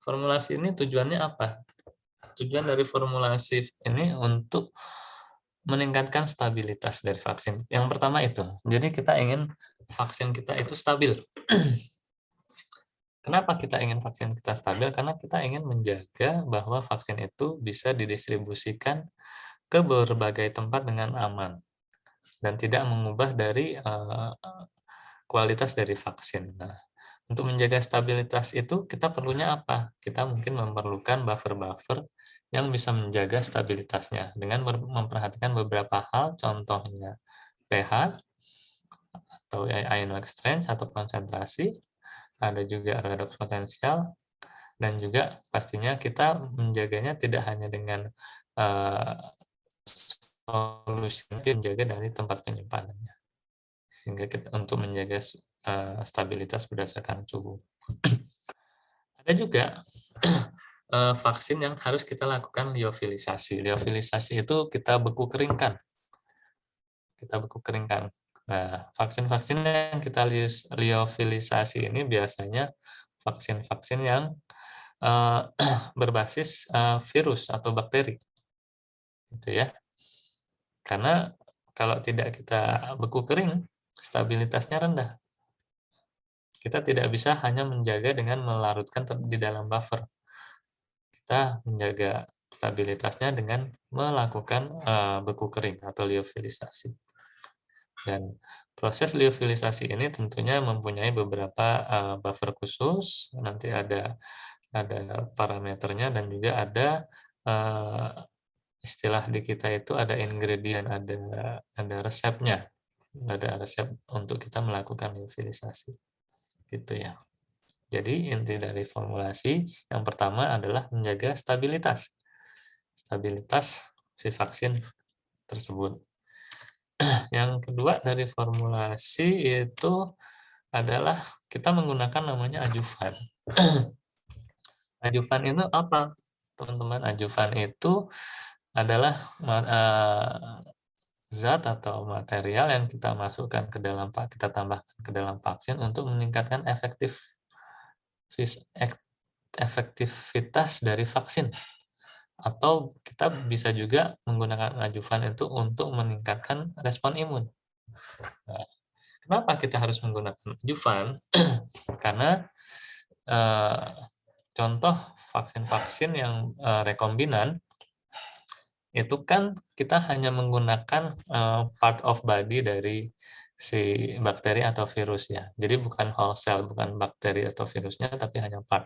Formulasi ini tujuannya apa? Tujuan dari formulasi ini untuk meningkatkan stabilitas dari vaksin. Yang pertama itu, jadi kita ingin vaksin kita itu stabil. Kenapa kita ingin vaksin kita stabil? Karena kita ingin menjaga bahwa vaksin itu bisa didistribusikan ke berbagai tempat dengan aman dan tidak mengubah dari kualitas dari vaksin. Nah, untuk menjaga stabilitas itu kita perlunya apa? Kita mungkin memerlukan buffer-buffer yang bisa menjaga stabilitasnya dengan memperhatikan beberapa hal, contohnya pH atau ionoic strength atau konsentrasi, ada juga redox potensial, dan juga pastinya kita menjaganya tidak hanya dengan solusi, tapi menjaga dari tempat penyimpanannya, sehingga kita untuk menjaga stabilitas berdasarkan suhu. Ada juga vaksin yang harus kita lakukan liofilisasi. Liofilisasi itu kita beku keringkan. Nah, vaksin-vaksin yang kita liofilisasi ini biasanya vaksin-vaksin yang berbasis virus atau bakteri, gitu ya. Karena kalau tidak kita beku kering, stabilitasnya rendah. Kita tidak bisa hanya menjaga dengan melarutkan di dalam buffer. Kita menjaga stabilitasnya dengan melakukan beku kering atau liofilisasi. Dan proses liofilisasi ini tentunya mempunyai beberapa buffer khusus, nanti ada parameternya dan juga ada istilah di kita itu ada ingredient, ada resepnya, ada resep untuk kita melakukan liofilisasi. Gitu ya. Jadi inti dari formulasi yang pertama adalah menjaga stabilitas si vaksin tersebut. Yang kedua dari formulasi itu adalah kita menggunakan namanya adjuvan. Adjuvan itu apa, teman-teman? Adjuvan itu adalah zat atau material yang kita masukkan ke dalam, kita tambahkan ke dalam vaksin untuk meningkatkan efektivitas dari vaksin. Atau kita bisa juga menggunakan adjuvan itu untuk meningkatkan respon imun. Nah, kenapa kita harus menggunakan adjuvan? Karena contoh vaksin-vaksin yang rekombinan itu kan kita hanya menggunakan part of body dari si bakteri atau virus ya. Jadi bukan whole cell, bukan bakteri atau virusnya, tapi hanya part.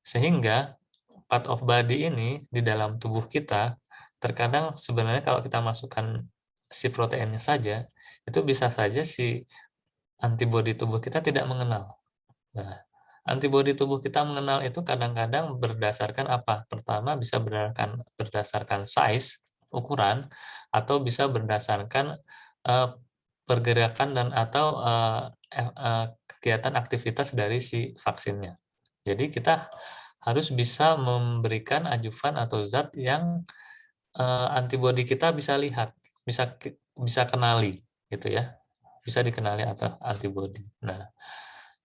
Sehingga part of body ini di dalam tubuh kita, terkadang sebenarnya kalau kita masukkan si proteinnya saja, itu bisa saja si antibodi tubuh kita tidak mengenal. Nah, antibodi tubuh kita mengenal itu kadang-kadang berdasarkan apa? Pertama bisa berdasarkan size, ukuran, atau bisa berdasarkan pergerakan dan atau kegiatan aktivitas dari si vaksinnya. Jadi kita harus bisa memberikan adjuvan atau zat yang antibodi kita bisa lihat, bisa kenali, gitu ya, bisa dikenali atau antibodi. Nah,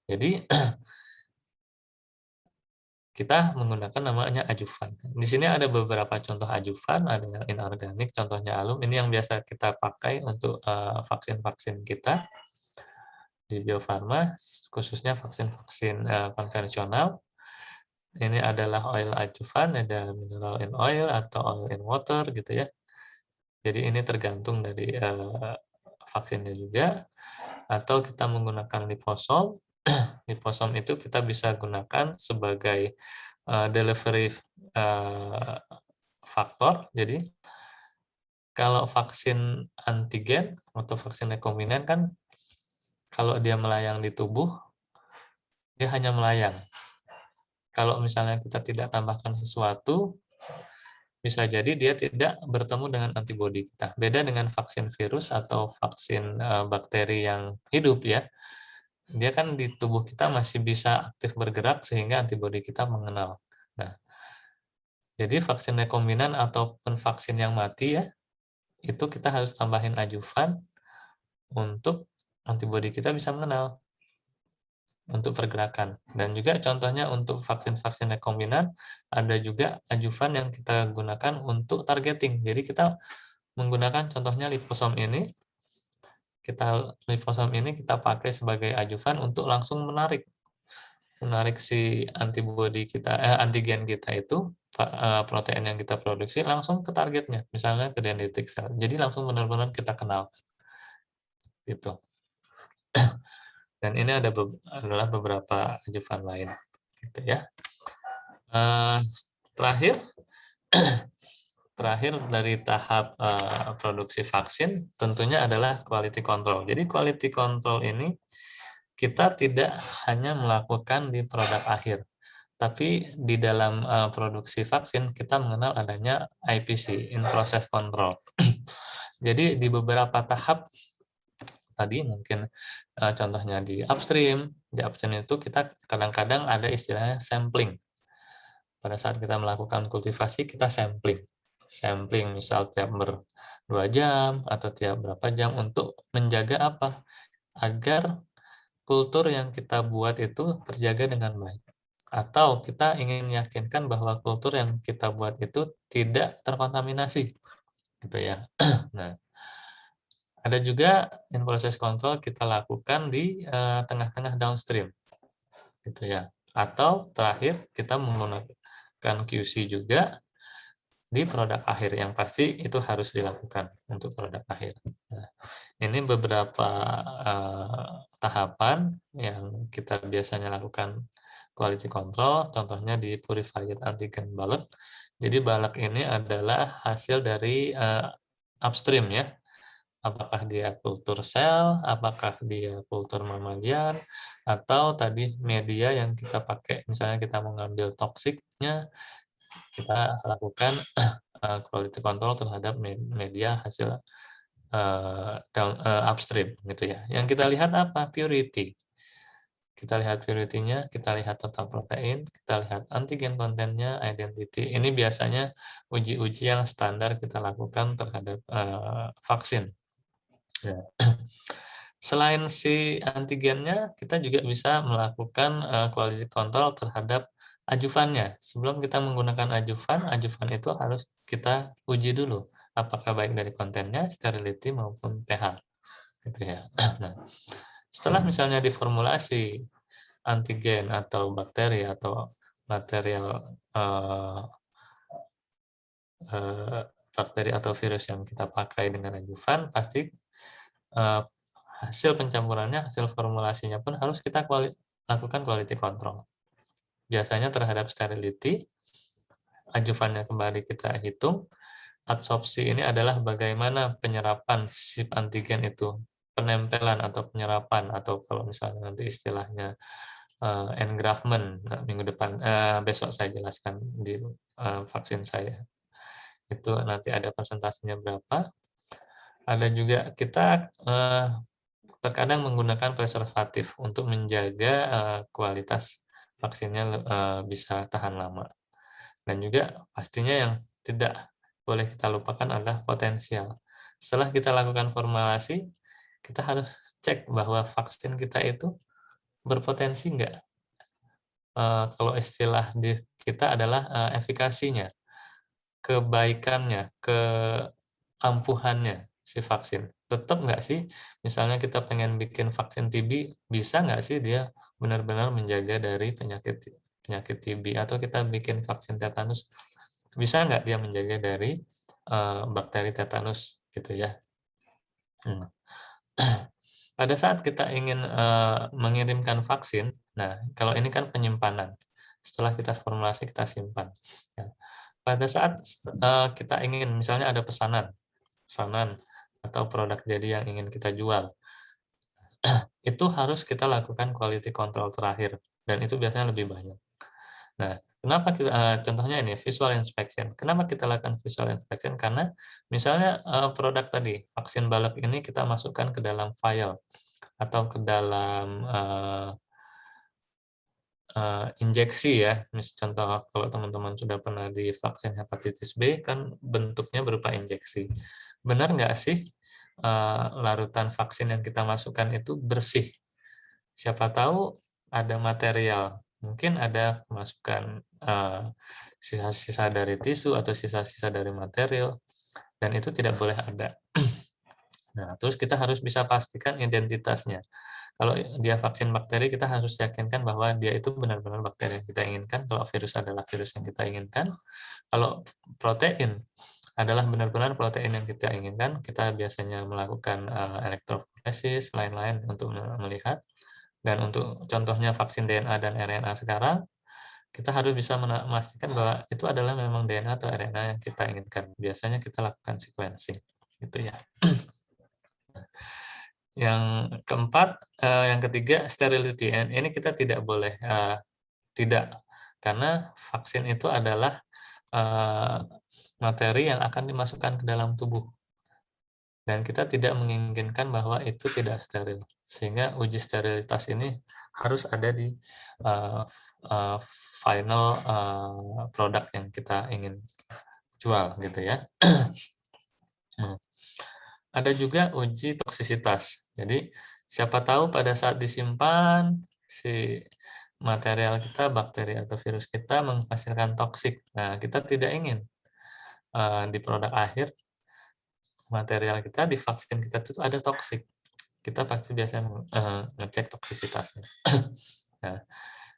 jadi kita menggunakan namanya adjuvan. Di sini ada beberapa contoh adjuvan, ada yang inorganik, contohnya alum. Ini yang biasa kita pakai untuk vaksin-vaksin kita di Bio Farma, khususnya vaksin-vaksin konvensional. Ini adalah oil adjuvan, ada mineral in oil atau oil in water, gitu ya. Jadi ini tergantung dari vaksinnya juga. Atau kita menggunakan liposol. Liposom itu kita bisa gunakan sebagai delivery faktor. Jadi kalau vaksin antigen atau vaksin rekombinan kan kalau dia melayang di tubuh, dia hanya melayang. Kalau misalnya kita tidak tambahkan sesuatu, bisa jadi dia tidak bertemu dengan antibodi kita. Beda dengan vaksin virus atau vaksin bakteri yang hidup ya. Dia kan di tubuh kita masih bisa aktif bergerak sehingga antibodi kita mengenal. Nah, jadi vaksin rekombinan ataupun vaksin yang mati ya, itu kita harus tambahin adjuvan untuk antibodi kita bisa mengenal untuk pergerakan. Dan juga contohnya untuk vaksin-vaksin rekombinan ada juga adjuvan yang kita gunakan untuk targeting. Jadi kita menggunakan contohnya liposom ini. Liposom ini kita pakai sebagai adjuvan untuk langsung menarik si antibodi kita, antigen kita itu protein yang kita produksi langsung ke targetnya, misalnya ke dendritic cell. Jadi langsung benar-benar kita kenal, gitu. Dan ini adalah beberapa ajuvan lain, gitu ya. Terakhir dari tahap produksi vaksin tentunya adalah quality control. Jadi quality control ini kita tidak hanya melakukan di produk akhir, tapi di dalam produksi vaksin kita mengenal adanya IPC, in process control. Jadi di beberapa tahap tadi mungkin contohnya di upstream itu kita kadang-kadang ada istilahnya sampling. Pada saat kita melakukan kultivasi kita sampling misal tiap 2 jam atau tiap berapa jam untuk menjaga apa? Agar kultur yang kita buat itu terjaga dengan baik. Atau kita ingin meyakinkan bahwa kultur yang kita buat itu tidak terkontaminasi, gitu ya. Nah, ada juga in process control kita lakukan di tengah-tengah downstream, gitu ya. Atau terakhir kita menggunakan QC juga di produk akhir, yang pasti itu harus dilakukan untuk produk akhir. Nah, ini beberapa tahapan yang kita biasanya lakukan quality control, contohnya di purified antigen bulk. Jadi bulk ini adalah hasil dari upstream ya. Apakah dia kultur sel, apakah dia kultur mamalia, atau tadi media yang kita pakai, misalnya kita mengambil toksiknya, kita lakukan quality control terhadap media hasil upstream, gitu ya. Yang kita lihat apa? Purity. Kita lihat purity-nya, kita lihat total protein, kita lihat antigen kontennya, identity. Ini biasanya uji-uji yang standar kita lakukan terhadap vaksin. Ya. Selain si antigennya, kita juga bisa melakukan quality control terhadap ajuvannya. Sebelum kita menggunakan ajuvan itu harus kita uji dulu apakah baik dari kontennya, sterility maupun pH, gitu ya. Nah, setelah misalnya diformulasi antigen atau bakteri atau material bakteri atau virus yang kita pakai dengan ajuvan, pasti hasil pencampurannya, hasil formulasinya pun harus kita lakukan quality control. Biasanya terhadap sterility, ajuvannya kembali kita hitung. Adsorpsi ini adalah bagaimana penyerapan sip antigen itu, penempelan atau penyerapan, atau kalau misalnya nanti istilahnya engraftment, minggu depan, besok saya jelaskan di vaksin saya. Itu nanti ada presentasinya berapa. Ada juga kita terkadang menggunakan preservatif untuk menjaga kualitas vaksinnya bisa tahan lama. Dan juga pastinya yang tidak boleh kita lupakan adalah potensial. Setelah kita lakukan formulasi, kita harus cek bahwa vaksin kita itu berpotensi enggak. Kalau istilah di kita adalah efikasinya, kebaikannya, keampuhannya si vaksin. Tetap nggak sih, misalnya kita pengen bikin vaksin TB, bisa nggak sih dia benar-benar menjaga dari penyakit TB, atau kita bikin vaksin tetanus, bisa nggak dia menjaga dari bakteri tetanus, gitu ya. Pada saat kita ingin mengirimkan vaksin, nah kalau ini kan penyimpanan, setelah kita formulasi kita simpan. Nah, pada saat kita ingin, misalnya ada pesanan atau produk jadi yang ingin kita jual, itu harus kita lakukan quality control terakhir, dan itu biasanya lebih banyak. Nah, kenapa kita, contohnya ini visual inspection. Kenapa kita lakukan visual inspection? Karena misalnya produk tadi, vaksin bulk ini kita masukkan ke dalam vial atau ke dalam injeksi ya. Contoh kalau teman-teman sudah pernah divaksin hepatitis B, kan bentuknya berupa injeksi. Benar nggak sih larutan vaksin yang kita masukkan itu bersih? Siapa tahu ada material, mungkin ada kemasukan sisa-sisa dari tisu atau sisa-sisa dari material, dan itu tidak boleh ada. Nah, terus kita harus bisa pastikan identitasnya. Kalau dia vaksin bakteri, kita harus yakinkan bahwa dia itu benar-benar bakteri yang kita inginkan. Kalau virus adalah virus yang kita inginkan. Kalau protein adalah benar-benar protein yang kita inginkan, kita biasanya melakukan elektroforesis, lain-lain untuk melihat. Dan untuk contohnya vaksin DNA dan RNA sekarang, kita harus bisa memastikan bahwa itu adalah memang DNA atau RNA yang kita inginkan. Biasanya kita lakukan sequencing, gitu ya. Yang keempat, yang ketiga sterility. Ini kita tidak boleh tidak, karena vaksin itu adalah materi yang akan dimasukkan ke dalam tubuh. Dan kita tidak menginginkan bahwa itu tidak steril. Sehingga uji sterilitas ini harus ada di final produk yang kita ingin jual, gitu ya. Ada juga uji toksisitas. Jadi siapa tahu pada saat disimpan si material kita, bakteri atau virus kita menghasilkan toksik. Nah, kita tidak ingin di produk akhir material kita, di vaksin kita itu ada toksik. Kita pasti biasanya ngecek toksisitasnya. Nah,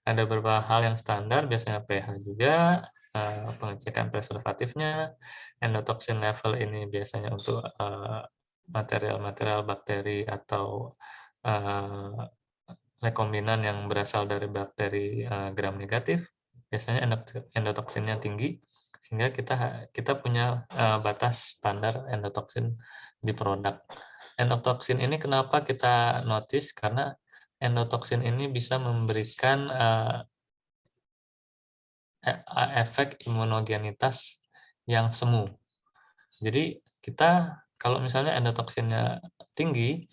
ada beberapa hal yang standar, biasanya pH juga, pengecekan preservatifnya, endotoxin level ini biasanya untuk material-material bakteri atau rekombinan yang berasal dari bakteri gram negatif, biasanya endotoksinnya tinggi, sehingga kita punya batas standar endotoksin di produk. Endotoksin ini kenapa kita notice? Karena endotoksin ini bisa memberikan efek imunogenitas yang semu. Jadi kita kalau misalnya endotoksinnya tinggi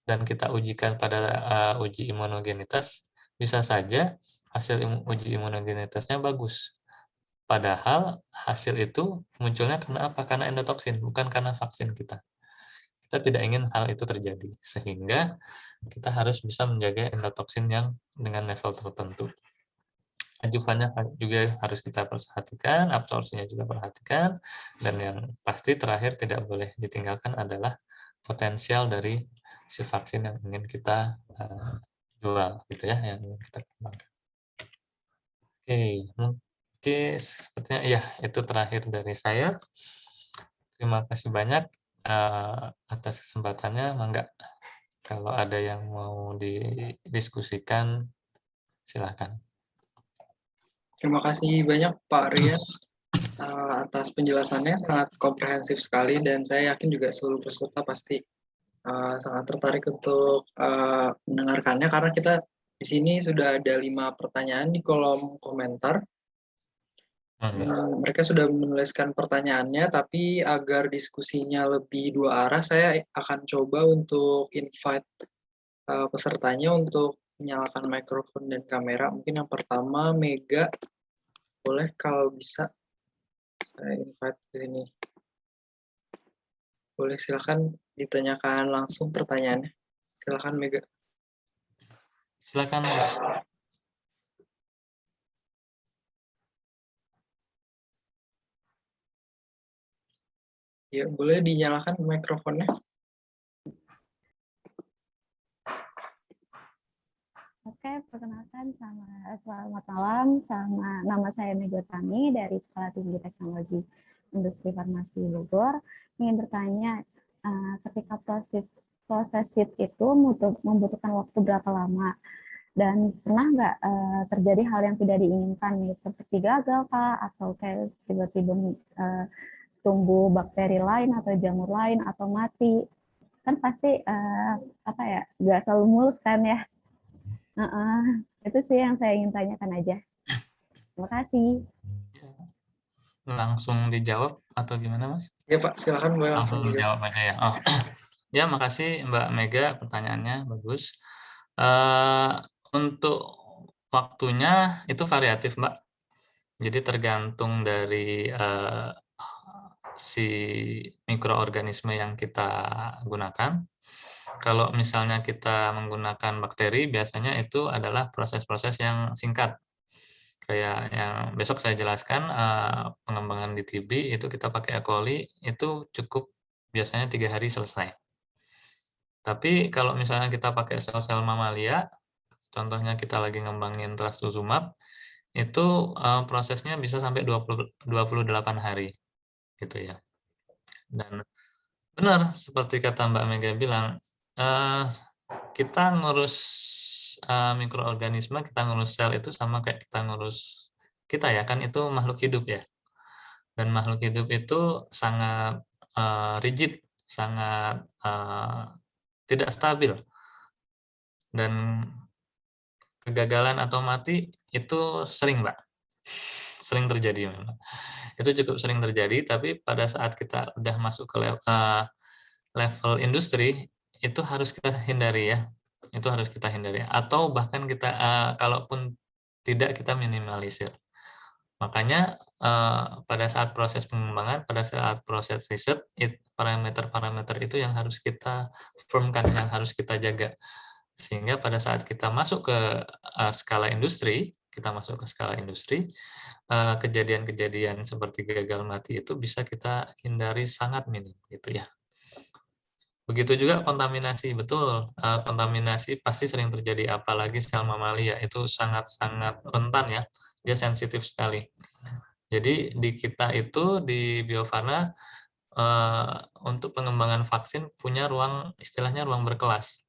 dan kita ujikan pada uji imunogenitas, bisa saja hasil uji imunogenitasnya bagus. Padahal hasil itu munculnya karena apa? Karena endotoksin, bukan karena vaksin kita. Kita tidak ingin hal itu terjadi, sehingga kita harus bisa menjaga endotoksin yang dengan level tertentu. Adjuvannya juga harus kita perhatikan, absorpsinya juga perhatikan, dan yang pasti terakhir tidak boleh ditinggalkan adalah potensial dari si vaksin yang ingin kita jual, gitu ya, yang ingin kita kembangkan. Oke, mungkin sepertinya ya itu terakhir dari saya. Terima kasih banyak atas kesempatannya. Mangga kalau ada yang mau didiskusikan, silakan. Terima kasih banyak Pak Rian atas penjelasannya, sangat komprehensif sekali, dan saya yakin juga seluruh peserta pasti sangat tertarik untuk mendengarkannya, karena kita di sini sudah ada 5 pertanyaan di kolom komentar. Mereka sudah menuliskan pertanyaannya, tapi agar diskusinya lebih dua arah, saya akan coba untuk invite pesertanya untuk menyalakan mikrofon dan kamera. Mungkin yang pertama, Mega, boleh kalau bisa saya invite ke sini. Boleh, silakan ditanyakan langsung pertanyaannya. Silakan Mega. Silakan. Ya, boleh dinyalakan mikrofonnya. Oke, perkenalkan selamat malam, nama saya Mega Tami dari Sekolah Tinggi Teknologi Industri Farmasi Bogor. Ingin bertanya, ketika proses seed itu membutuhkan waktu berapa lama? Dan pernah nggak terjadi hal yang tidak diinginkan nih, seperti gagal Kak, atau kayak tiba-tiba tumbuh bakteri lain atau jamur lain atau mati? Kan pasti nggak selalu mulus kan ya? Itu sih yang saya ingin tanyakan aja. Terima kasih. Langsung dijawab atau gimana, Mas? Ya Pak, silakan boleh langsung dijawab aja ya. Oh, ya makasih Mbak Mega, pertanyaannya bagus. Untuk waktunya itu variatif, Mbak. Jadi tergantung dari si mikroorganisme yang kita gunakan. Kalau misalnya kita menggunakan bakteri, biasanya itu adalah proses-proses yang singkat. Kayak yang besok saya jelaskan, pengembangan di TB itu kita pakai E. coli, itu cukup biasanya 3 hari selesai. Tapi kalau misalnya kita pakai sel-sel mamalia, contohnya kita lagi ngembangin trastuzumab, itu prosesnya bisa sampai 28 hari gitu ya. Dan benar seperti kata Mbak Mega bilang, kita ngurus mikroorganisme, kita ngurus sel itu sama kayak kita ngurus kita ya, kan itu makhluk hidup ya. Dan makhluk hidup itu sangat rigid, sangat tidak stabil. Dan kegagalan atau mati itu sering, Mbak. Sering terjadi memang. Itu cukup sering terjadi, tapi pada saat kita udah masuk ke level industri, itu harus kita hindari ya. Itu harus kita hindari. Atau bahkan kita, kalaupun tidak, kita minimalisir. Makanya pada saat proses pengembangan, pada saat proses riset, parameter-parameter itu yang harus kita firmkan, yang harus kita jaga. Sehingga pada saat kita masuk ke skala industri, kejadian-kejadian seperti gagal mati itu bisa kita hindari sangat minim gitu ya. Begitu juga kontaminasi, betul. Kontaminasi pasti sering terjadi, apalagi sel mamalia itu sangat-sangat rentan ya, dia sensitif sekali. Jadi di kita itu di Bio Farma untuk pengembangan vaksin punya ruang, istilahnya ruang berkelas.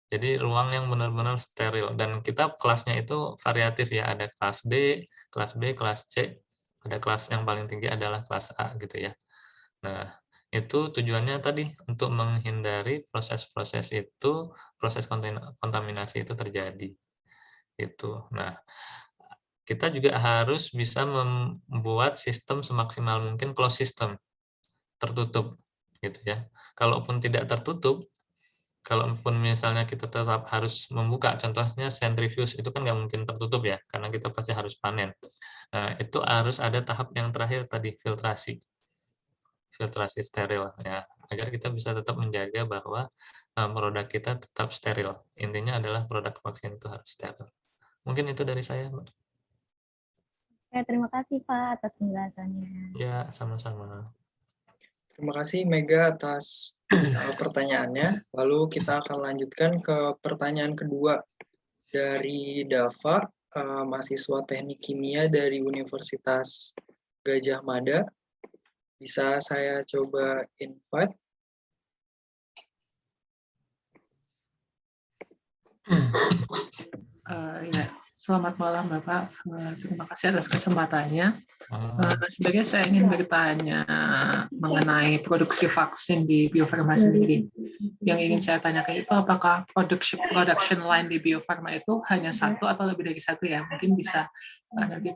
Jadi ruang yang benar-benar steril, dan kita kelasnya itu variatif ya, ada kelas B, kelas C, ada kelas yang paling tinggi adalah kelas A gitu ya. Nah, itu tujuannya tadi untuk menghindari proses-proses itu, proses kontaminasi itu terjadi. Itu. Nah, kita juga harus bisa membuat sistem semaksimal mungkin closed system, tertutup gitu ya. Kalaupun tidak tertutup, kalaupun misalnya kita tetap harus membuka, contohnya sentrifuge itu kan nggak mungkin tertutup ya, karena kita pasti harus panen. Nah, itu harus ada tahap yang terakhir tadi, filtrasi steril ya, agar kita bisa tetap menjaga bahwa produk kita tetap steril. Intinya adalah produk vaksin itu harus steril. Mungkin itu dari saya, Mbak. Oke, terima kasih Pak atas penjelasannya. Ya, sama-sama. Terima kasih Mega atas pertanyaannya. Lalu kita akan lanjutkan ke pertanyaan kedua dari Dava, mahasiswa Teknik Kimia dari Universitas Gajah Mada. Bisa saya coba invite? Ya, selamat malam Bapak. Terima kasih atas kesempatannya. Sebenarnya saya ingin bertanya mengenai produksi vaksin di Bio Farma sendiri. Yang ingin saya tanyakan itu apakah production line di Bio Farma itu hanya satu atau lebih dari satu ya? Mungkin bisa nanti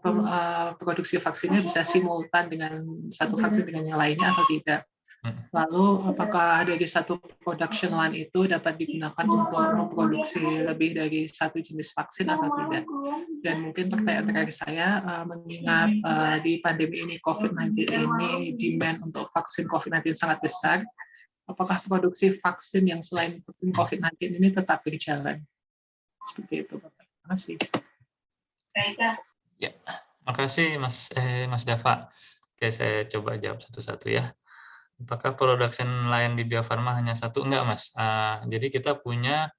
produksi vaksinnya bisa simultan dengan satu vaksin dengan yang lainnya atau tidak? Lalu apakah dari satu production line itu dapat digunakan untuk memproduksi lebih dari satu jenis vaksin atau tidak? Dan mungkin pertanyaan terakhir saya, mengingat di pandemi ini COVID-19 ini demand untuk vaksin COVID-19 sangat besar, apakah produksi vaksin yang selain vaksin COVID-19 ini tetap berjalan? Seperti itu, Bapak. Terima kasih. Ya, makasih Mas Dava. Oke, saya coba jawab satu-satu ya. Apakah production line di Bio Farma hanya satu? Enggak, Mas. Jadi kita punya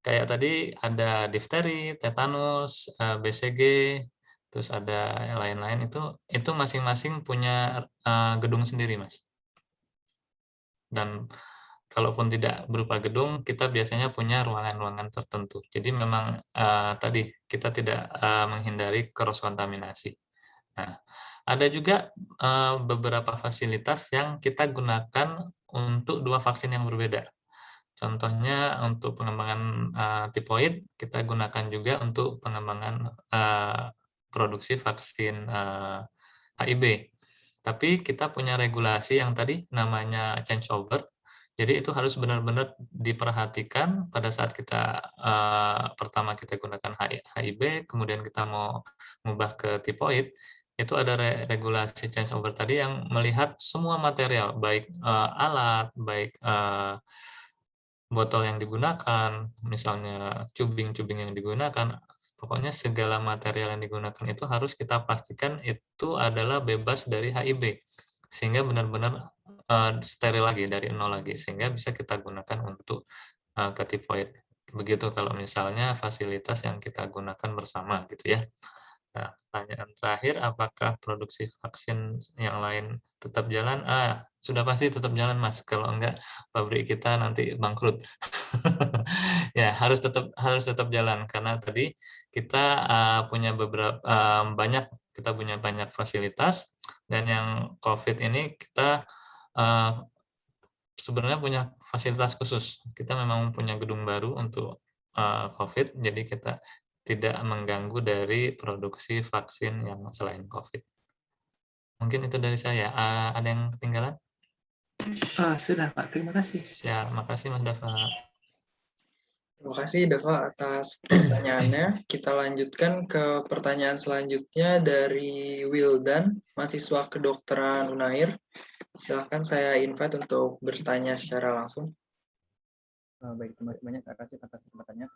kayak tadi ada difteri, tetanus, BCG, terus ada yang lain-lain, itu masing-masing punya gedung sendiri, Mas. Dan kalaupun tidak berupa gedung, kita biasanya punya ruangan-ruangan tertentu. Jadi memang tadi kita tidak menghindari cross kontaminasi. Nah, ada juga beberapa fasilitas yang kita gunakan untuk dua vaksin yang berbeda. Contohnya untuk pengembangan tipoid, kita gunakan juga untuk pengembangan produksi vaksin HIV. Tapi kita punya regulasi yang tadi namanya changeover. Jadi itu harus benar-benar diperhatikan pada saat kita pertama kita gunakan HIV, kemudian kita mau mengubah ke tipoid, itu ada regulasi changeover tadi yang melihat semua material, baik alat, baik botol yang digunakan, misalnya cubing-cubing yang digunakan, pokoknya segala material yang digunakan itu harus kita pastikan itu adalah bebas dari HIV, sehingga benar-benar steril lagi dari nol lagi, sehingga bisa kita gunakan untuk ke tipoid. Begitu kalau misalnya fasilitas yang kita gunakan bersama gitu ya. Nah, pertanyaan terakhir, apakah produksi vaksin yang lain tetap jalan? Sudah pasti tetap jalan, Mas. Kalau enggak, pabrik kita nanti bangkrut. Ya, harus tetap jalan karena tadi kita punya banyak fasilitas, dan yang COVID ini kita sebenarnya punya fasilitas khusus. Kita memang punya gedung baru untuk COVID, jadi kita tidak mengganggu dari produksi vaksin yang selain COVID. Mungkin itu dari saya. Ada yang ketinggalan? Sudah, Pak. Terima kasih. Ya, makasih Mas Dava. Terima kasih Dava atas pertanyaannya. Kita lanjutkan ke pertanyaan selanjutnya dari Wildan, mahasiswa kedokteran Unair. Silahkan saya invite untuk bertanya secara langsung. Baik, terima kasih banyak atas kesempatannya.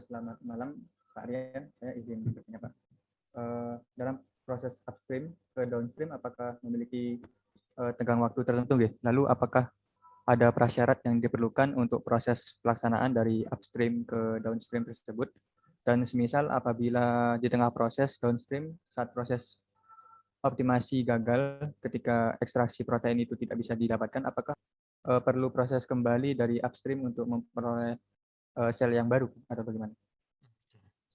Selamat malam Pak Rian, saya izin bertanya Pak. Dalam proses upstream ke downstream, apakah memiliki tenggang waktu tertentu? Lalu apakah ada prasyarat yang diperlukan untuk proses pelaksanaan dari upstream ke downstream tersebut? Dan semisal apabila di tengah proses downstream, saat proses optimasi gagal ketika ekstraksi protein itu tidak bisa didapatkan, apakah perlu proses kembali dari upstream untuk memperoleh sel yang baru atau bagaimana?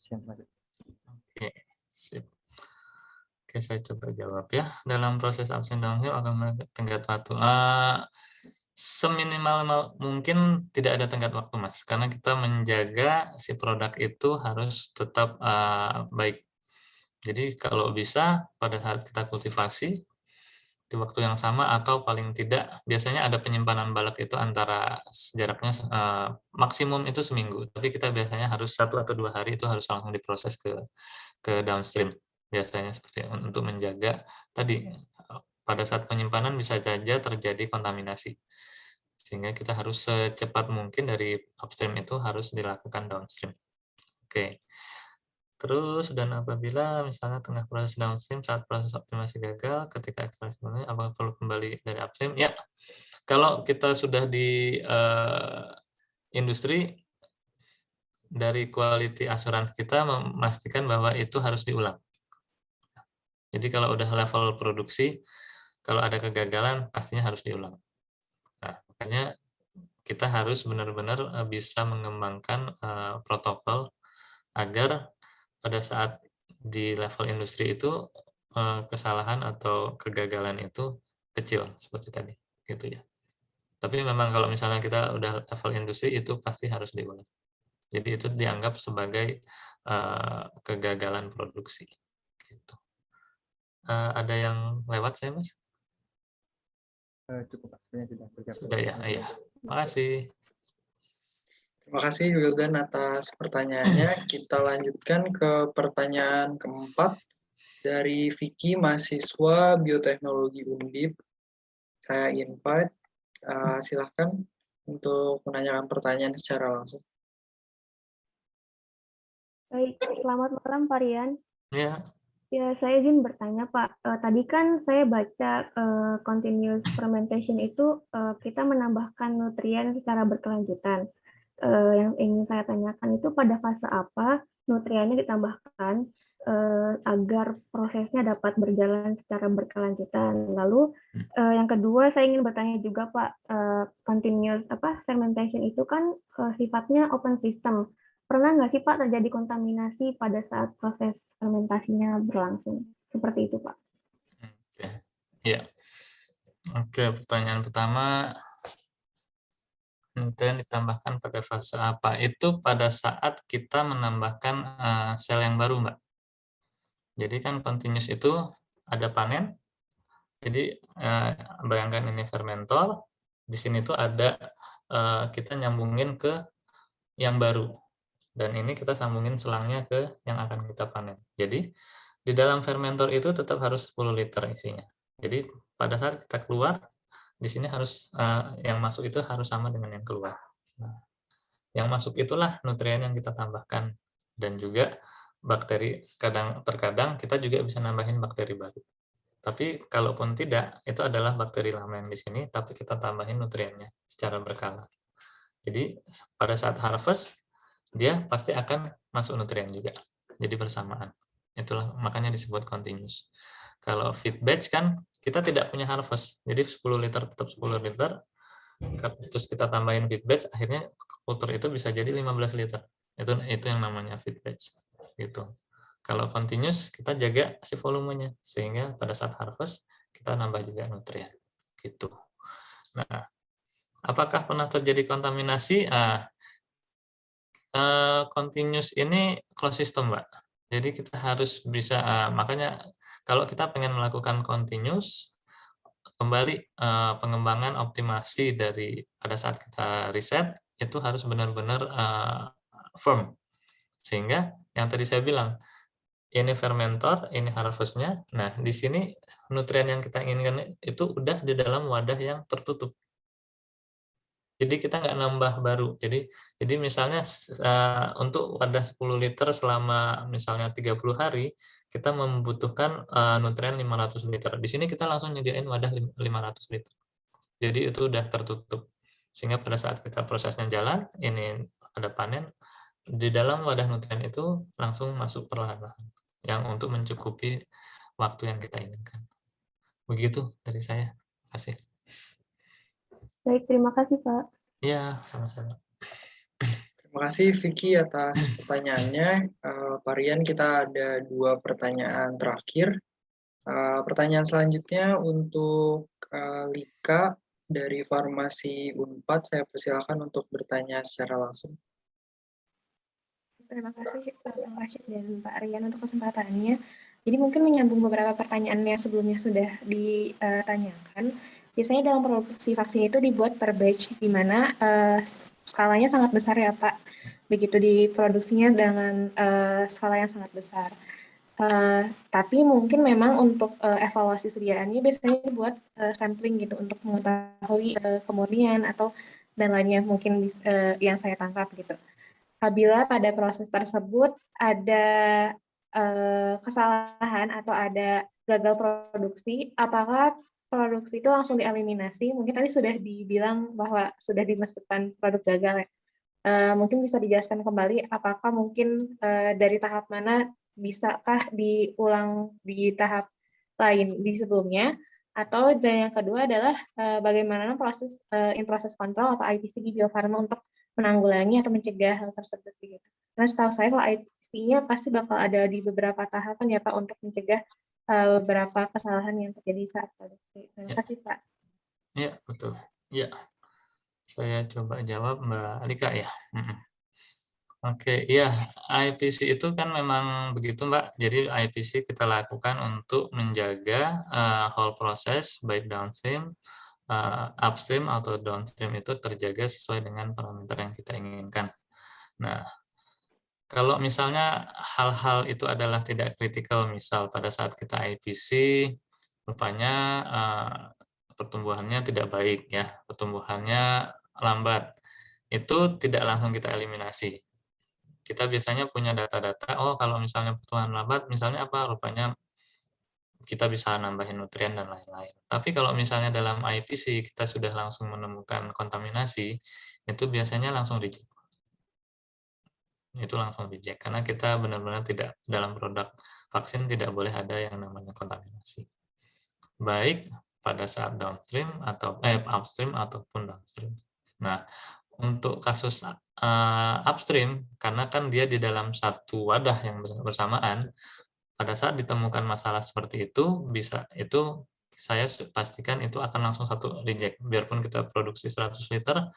Oke, sip. Oke, saya coba jawab ya. Dalam proses upstream downstream akan tenggat waktu. Seminimal mungkin tidak ada tenggat waktu, Mas, karena kita menjaga si produk itu harus tetap baik. Jadi kalau bisa pada saat kita kultivasi di waktu yang sama, atau paling tidak biasanya ada penyimpanan balak itu antara jaraknya maksimum itu seminggu, tapi kita biasanya harus 1 atau 2 hari itu harus langsung diproses ke downstream. Biasanya seperti untuk menjaga tadi pada saat penyimpanan bisa saja terjadi kontaminasi, sehingga kita harus secepat mungkin dari upstream itu harus dilakukan downstream. Oke. Terus, dan apabila misalnya tengah proses downstream saat proses optimasi gagal ketika ekstraksi mulai, apakah perlu kembali dari upstream? Ya, kalau kita sudah di industri, dari quality assurance kita memastikan bahwa itu harus diulang. Jadi kalau udah level produksi, kalau ada kegagalan pastinya harus diulang. Nah, makanya kita harus benar-benar bisa mengembangkan protokol agar pada saat di level industri itu kesalahan atau kegagalan itu kecil seperti tadi, gitu ya. Tapi memang kalau misalnya kita udah level industri itu pasti harus diulang. Jadi itu dianggap sebagai kegagalan produksi. Gitu. Ada yang lewat saya, Mas? Cukup, sebenarnya sudah. Sudah ya, iya. Makasih. Terima kasih Wildan atas pertanyaannya. Kita lanjutkan ke pertanyaan keempat dari Vicky, mahasiswa bioteknologi Undip. Saya invite, silahkan untuk menanyakan pertanyaan secara langsung. Baik, selamat malam Pak Rian. Ya. Ya, saya izin bertanya Pak. Tadi kan saya baca continuous fermentation itu kita menambahkan nutrien secara berkelanjutan. Yang ingin saya tanyakan itu pada fase apa nutriennya ditambahkan agar prosesnya dapat berjalan secara berkelanjutan. Lalu yang kedua saya ingin bertanya juga Pak, continuous fermentation itu kan sifatnya open system. Pernah nggak sih Pak terjadi kontaminasi pada saat proses fermentasinya berlangsung? Seperti itu Pak. Oke, ya. Oke, pertanyaan pertama, nutrien ditambahkan pada fase apa? Itu pada saat kita menambahkan sel yang baru, Mbak. Jadi kan continuous itu ada panen. Jadi bayangkan ini fermentor. Di sini tuh ada kita nyambungin ke yang baru. Dan ini kita sambungin selangnya ke yang akan kita panen. Jadi di dalam fermentor itu tetap harus 10 liter isinya. Jadi pada saat kita keluar, di sini harus yang masuk itu harus sama dengan yang keluar. Nah, yang masuk itulah nutrien yang kita tambahkan, dan juga bakteri. Terkadang kita juga bisa nambahin bakteri baru. Tapi kalaupun tidak, itu adalah bakteri lama yang di sini, tapi kita tambahin nutriennya secara berkala. Jadi pada saat harvest, dia pasti akan masuk nutrien juga. Jadi bersamaan. Itulah makanya disebut continuous. Kalau feed batch kan kita tidak punya harvest. Jadi 10 liter tetap 10 liter. Terus kita tambahin feed batch, akhirnya kultur itu bisa jadi 15 liter. Itu yang namanya feed batch. Gitu. Kalau continuous, kita jaga si volumenya, sehingga pada saat harvest, kita nambah juga nutrien. Gitu. Nah, apakah pernah terjadi kontaminasi? Continuous ini closed system, Mbak. Jadi kita harus bisa, makanya kalau kita pengen melakukan continuous, kembali pengembangan optimasi dari pada saat kita riset, itu harus benar-benar firm. Sehingga yang tadi saya bilang, ini fermentor, ini harvest-nya. Nah, di sini nutrien yang kita inginkan itu udah di dalam wadah yang tertutup. Jadi kita nggak nambah baru. Jadi misalnya untuk wadah 10 liter selama misalnya 30 hari, kita membutuhkan nutrien 500 liter. Di sini kita langsung nyediain wadah 500 liter. Jadi itu udah tertutup. Sehingga pada saat kita prosesnya jalan, ini ada panen, di dalam wadah nutrien itu langsung masuk perlahan-lahan yang untuk mencukupi waktu yang kita inginkan. Begitu dari saya. Terima kasih. Baik, terima kasih Pak. Ya, sama-sama. Terima kasih Vicky atas pertanyaannya. Pak Rian, kita ada 2 pertanyaan terakhir. Pertanyaan selanjutnya untuk Lika dari Farmasi Unpad. Saya persilakan untuk bertanya secara langsung. Terima kasih Pak Rashid dan Pak Rian untuk kesempatannya. Jadi mungkin menyambung beberapa pertanyaan yang sebelumnya sudah ditanyakan. Biasanya dalam produksi vaksin itu dibuat per batch, di mana skalanya sangat besar ya Pak. Begitu diproduksinya dengan skala yang sangat besar. Tapi mungkin memang untuk evaluasi sediaannya biasanya dibuat sampling gitu untuk mengetahui kemurnian atau dan lainnya mungkin yang saya tangkap gitu. Apabila pada proses tersebut ada kesalahan atau ada gagal produksi, apakah produksi itu langsung dieliminasi? Mungkin tadi sudah dibilang bahwa sudah dimasukkan produk gagal ya. Mungkin bisa dijelaskan kembali apakah mungkin dari tahap mana bisakah diulang di tahap lain di sebelumnya, atau dan yang kedua adalah bagaimana proses in-process control atau IPC di Bio Farma untuk menanggulangi atau mencegah hal tersebut gitu. Karena setahu saya kalau IPC-nya pasti bakal ada di beberapa tahapan ya Pak untuk mencegah beberapa kesalahan yang terjadi saat produksi. Terima kasih Pak. Ya, betul. Ya. Saya coba jawab Mbak Lika ya. Oke, ya IPC itu kan memang begitu Mbak. Jadi IPC kita lakukan untuk menjaga whole proses baik downstream, upstream atau downstream itu terjaga sesuai dengan parameter yang kita inginkan. Nah, kalau misalnya hal-hal itu adalah tidak kritikal, misal pada saat kita IPC, rupanya pertumbuhannya tidak baik ya, pertumbuhannya lambat, itu tidak langsung kita eliminasi. Kita biasanya punya data-data, oh kalau misalnya pertumbuhan lambat, misalnya apa, rupanya kita bisa nambahin nutrien dan lain-lain. Tapi kalau misalnya dalam IPC kita sudah langsung menemukan kontaminasi, itu biasanya langsung reject. Itu langsung reject, karena kita benar-benar tidak, dalam produk vaksin tidak boleh ada yang namanya kontaminasi. Baik pada saat downstream atau upstream ataupun downstream. Nah, untuk kasus upstream, karena kan dia di dalam satu wadah yang bersamaan, pada saat ditemukan masalah seperti itu, saya pastikan itu akan langsung satu reject. Biarpun kita produksi 100 liter,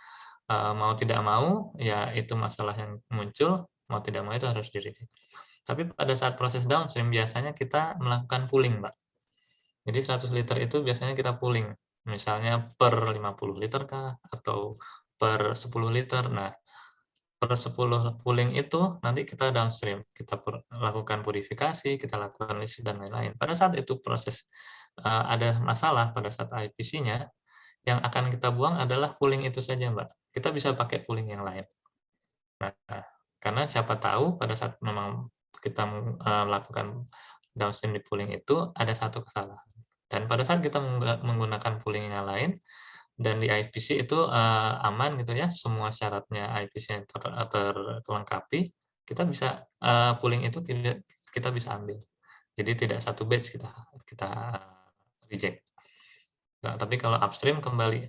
mau tidak mau, ya itu masalah yang muncul, mau tidak mau itu harus di-reject. Tapi pada saat proses downstream, biasanya kita melakukan pooling, Mbak. Jadi 100 liter itu biasanya kita pooling. Misalnya per 50 liter kah, atau per 10 liter. Nah, per 10 pooling itu nanti kita downstream, kita lakukan purifikasi, kita lakukan list dan lain-lain. Pada saat itu proses ada masalah pada saat IPC-nya, yang akan kita buang adalah pooling itu saja, Mbak. Kita bisa pakai pooling yang lain. Nah, karena siapa tahu pada saat memang kita melakukan downstream di pooling itu ada satu kesalahan. Dan pada saat kita menggunakan pooling yang lain, dan di IPC itu aman gitu ya, semua syaratnya IPC terlengkapi, kita bisa pooling itu kita bisa ambil. Jadi tidak satu batch kita reject. Nah, tapi kalau upstream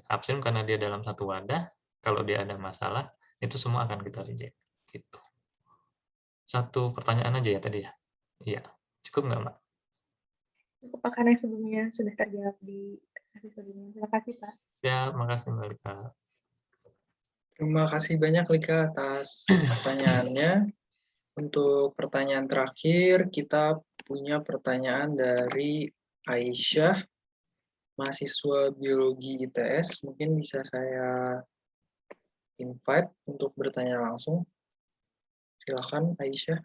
upstream karena dia dalam satu wadah, kalau dia ada masalah, itu semua akan kita reject. Gitu. Satu pertanyaan aja ya tadi ya? Iya, cukup nggak, Mbak? Cukup, Pak, karena sebelumnya sudah terjawab di sesi sebelumnya. Terima kasih, Pak. Ya, makasih Mbak Lika. Terima kasih banyak Lika atas pertanyaannya. Untuk pertanyaan terakhir, kita punya pertanyaan dari Aisyah, mahasiswa biologi ITS. Mungkin bisa saya invite untuk bertanya langsung. Silakan Aisyah.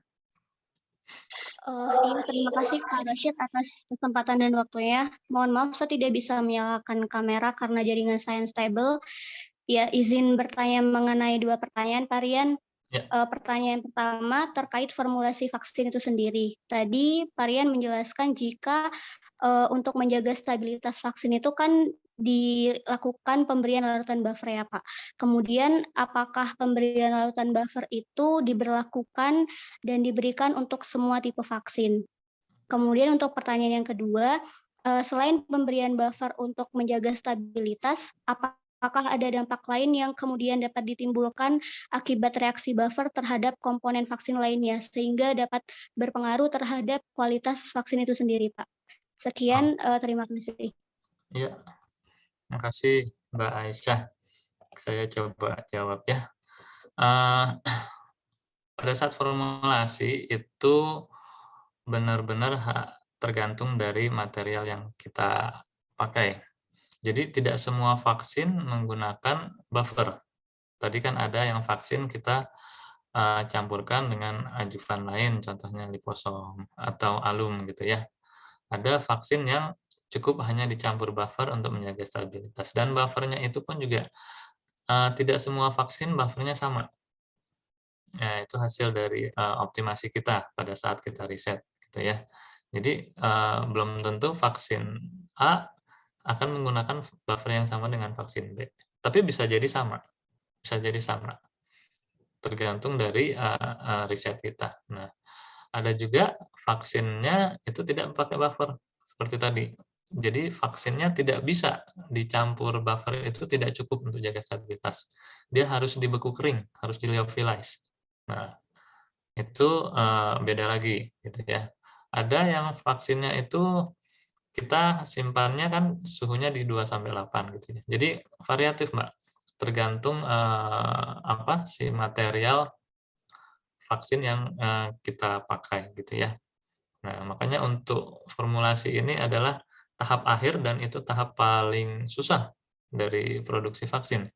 Iya, terima kasih Kak Rashid atas kesempatan dan waktunya. Mohon maaf saya tidak bisa menyalakan kamera karena jaringan saya unstable. Ya, izin bertanya mengenai 2 pertanyaan, Pak Rian. Ya. Pertanyaan pertama terkait formulasi vaksin itu sendiri. Tadi Pak Rian menjelaskan jika untuk menjaga stabilitas vaksin itu kan dilakukan pemberian larutan buffer ya Pak. Kemudian apakah pemberian larutan buffer itu diberlakukan dan diberikan untuk semua tipe vaksin? Kemudian untuk pertanyaan yang kedua, selain pemberian buffer untuk menjaga stabilitas, apakah ada dampak lain yang kemudian dapat ditimbulkan akibat reaksi buffer terhadap komponen vaksin lainnya, sehingga dapat berpengaruh terhadap kualitas vaksin itu sendiri, Pak? Sekian, terima kasih. Iya, makasih Mbak Aisyah. Saya coba jawab ya. Pada saat formulasi itu benar-benar tergantung dari material yang kita pakai. Jadi tidak semua vaksin menggunakan buffer. Tadi kan ada yang vaksin kita campurkan dengan adjuvan lain, contohnya liposom atau alum gitu ya. Ada vaksin yang cukup hanya dicampur buffer untuk menjaga stabilitas. Dan buffernya itu pun juga tidak semua vaksin buffernya sama. Nah, itu hasil dari optimasi kita pada saat kita riset, gitu ya. Jadi belum tentu vaksin A akan menggunakan buffer yang sama dengan vaksin B, tapi bisa jadi sama, tergantung dari riset kita. Nah, ada juga vaksinnya itu tidak pakai buffer seperti tadi. Jadi vaksinnya tidak bisa dicampur buffer, itu tidak cukup untuk jaga stabilitas. Dia harus dibeku kering, harus di lyophilize. Nah, itu beda lagi gitu ya. Ada yang vaksinnya itu kita simpannya kan suhunya di 2-8 gitu ya. Jadi variatif, Mbak. Tergantung apa si material vaksin yang kita pakai gitu ya. Nah, makanya untuk formulasi ini adalah tahap akhir dan itu tahap paling susah dari produksi vaksin.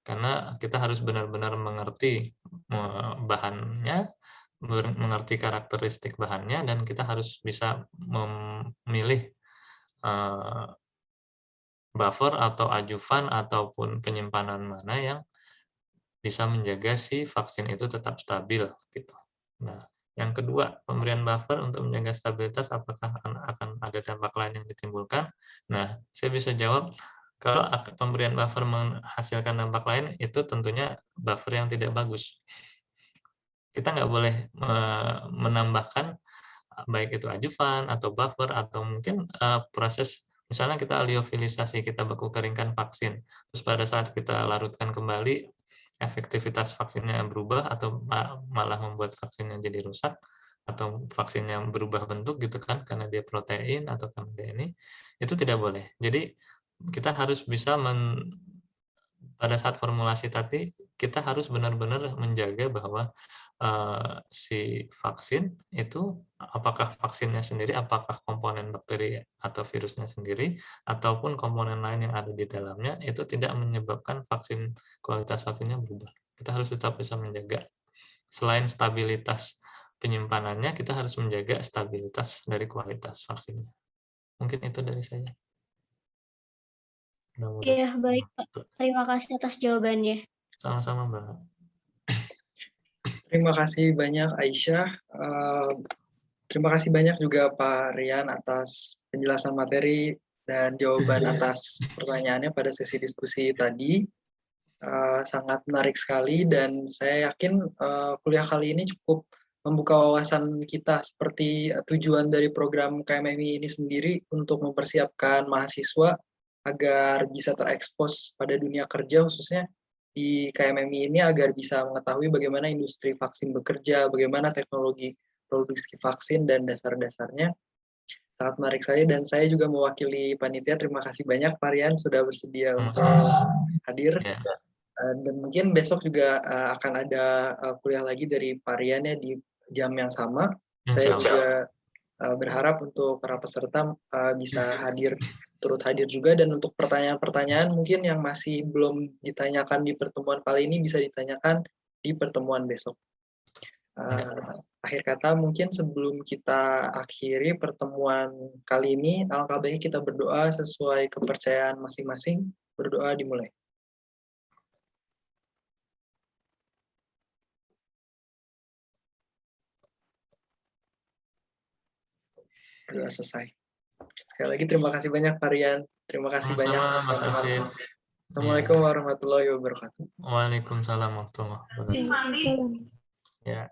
Karena kita harus benar-benar mengerti bahannya, mengerti karakteristik bahannya, dan kita harus bisa memilih buffer atau adjuvan ataupun penyimpanan mana yang bisa menjaga si vaksin itu tetap stabil gitu. Nah, yang kedua, pemberian buffer untuk menjaga stabilitas, apakah akan ada dampak lain yang ditimbulkan? Nah, saya bisa jawab, kalau pemberian buffer menghasilkan dampak lain, itu tentunya buffer yang tidak bagus. Kita nggak boleh menambahkan, baik itu adjuvan atau buffer, atau mungkin proses, misalnya kita lyofilisasi, kita beku keringkan vaksin, terus pada saat kita larutkan kembali, efektivitas vaksinnya berubah atau malah membuat vaksinnya jadi rusak atau vaksinnya berubah bentuk gitu kan karena dia protein atau karena dia ini, itu tidak boleh. Jadi kita harus bisa pada saat formulasi tadi kita harus benar-benar menjaga bahwa si vaksin itu apakah vaksinnya sendiri, apakah komponen bakteri atau virusnya sendiri ataupun komponen lain yang ada di dalamnya itu tidak menyebabkan kualitas vaksinnya berubah. Kita harus tetap bisa menjaga. Selain stabilitas penyimpanannya, kita harus menjaga stabilitas dari kualitas vaksinnya. Mungkin itu dari saya. Iya, baik Pak. Terima kasih atas jawabannya. Sama-sama, Mbak. Terima kasih banyak Aisyah. Terima kasih banyak juga Pak Rian atas penjelasan materi dan jawaban atas pertanyaannya pada sesi diskusi tadi. Sangat menarik sekali dan saya yakin kuliah kali ini cukup membuka wawasan kita seperti tujuan dari program KMMI ini sendiri untuk mempersiapkan mahasiswa agar bisa terekspos pada dunia kerja, khususnya di KMMI ini, agar bisa mengetahui bagaimana industri vaksin bekerja, bagaimana teknologi produksi vaksin dan dasar-dasarnya. Sangat menarik sekali dan saya juga mewakili panitia. Terima kasih banyak Pak Rian sudah bersedia untuk hadir. Dan mungkin besok juga akan ada kuliah lagi dari Pak Rian ya di jam yang sama. Saya juga berharap untuk para peserta bisa turut hadir juga, dan untuk pertanyaan-pertanyaan mungkin yang masih belum ditanyakan di pertemuan kali ini bisa ditanyakan di pertemuan besok. Akhir kata, mungkin sebelum kita akhiri pertemuan kali ini, alangkah baiknya kita berdoa sesuai kepercayaan masing-masing. Berdoa dimulai. Sudah selesai. Sekali lagi terima kasih banyak Pak Rian. Terima kasih banyak Mas Asyid. Assalamualaikum warahmatullahi wabarakatuh. Waalaikumsalam warahmatullahi wabarakatuh. Ya.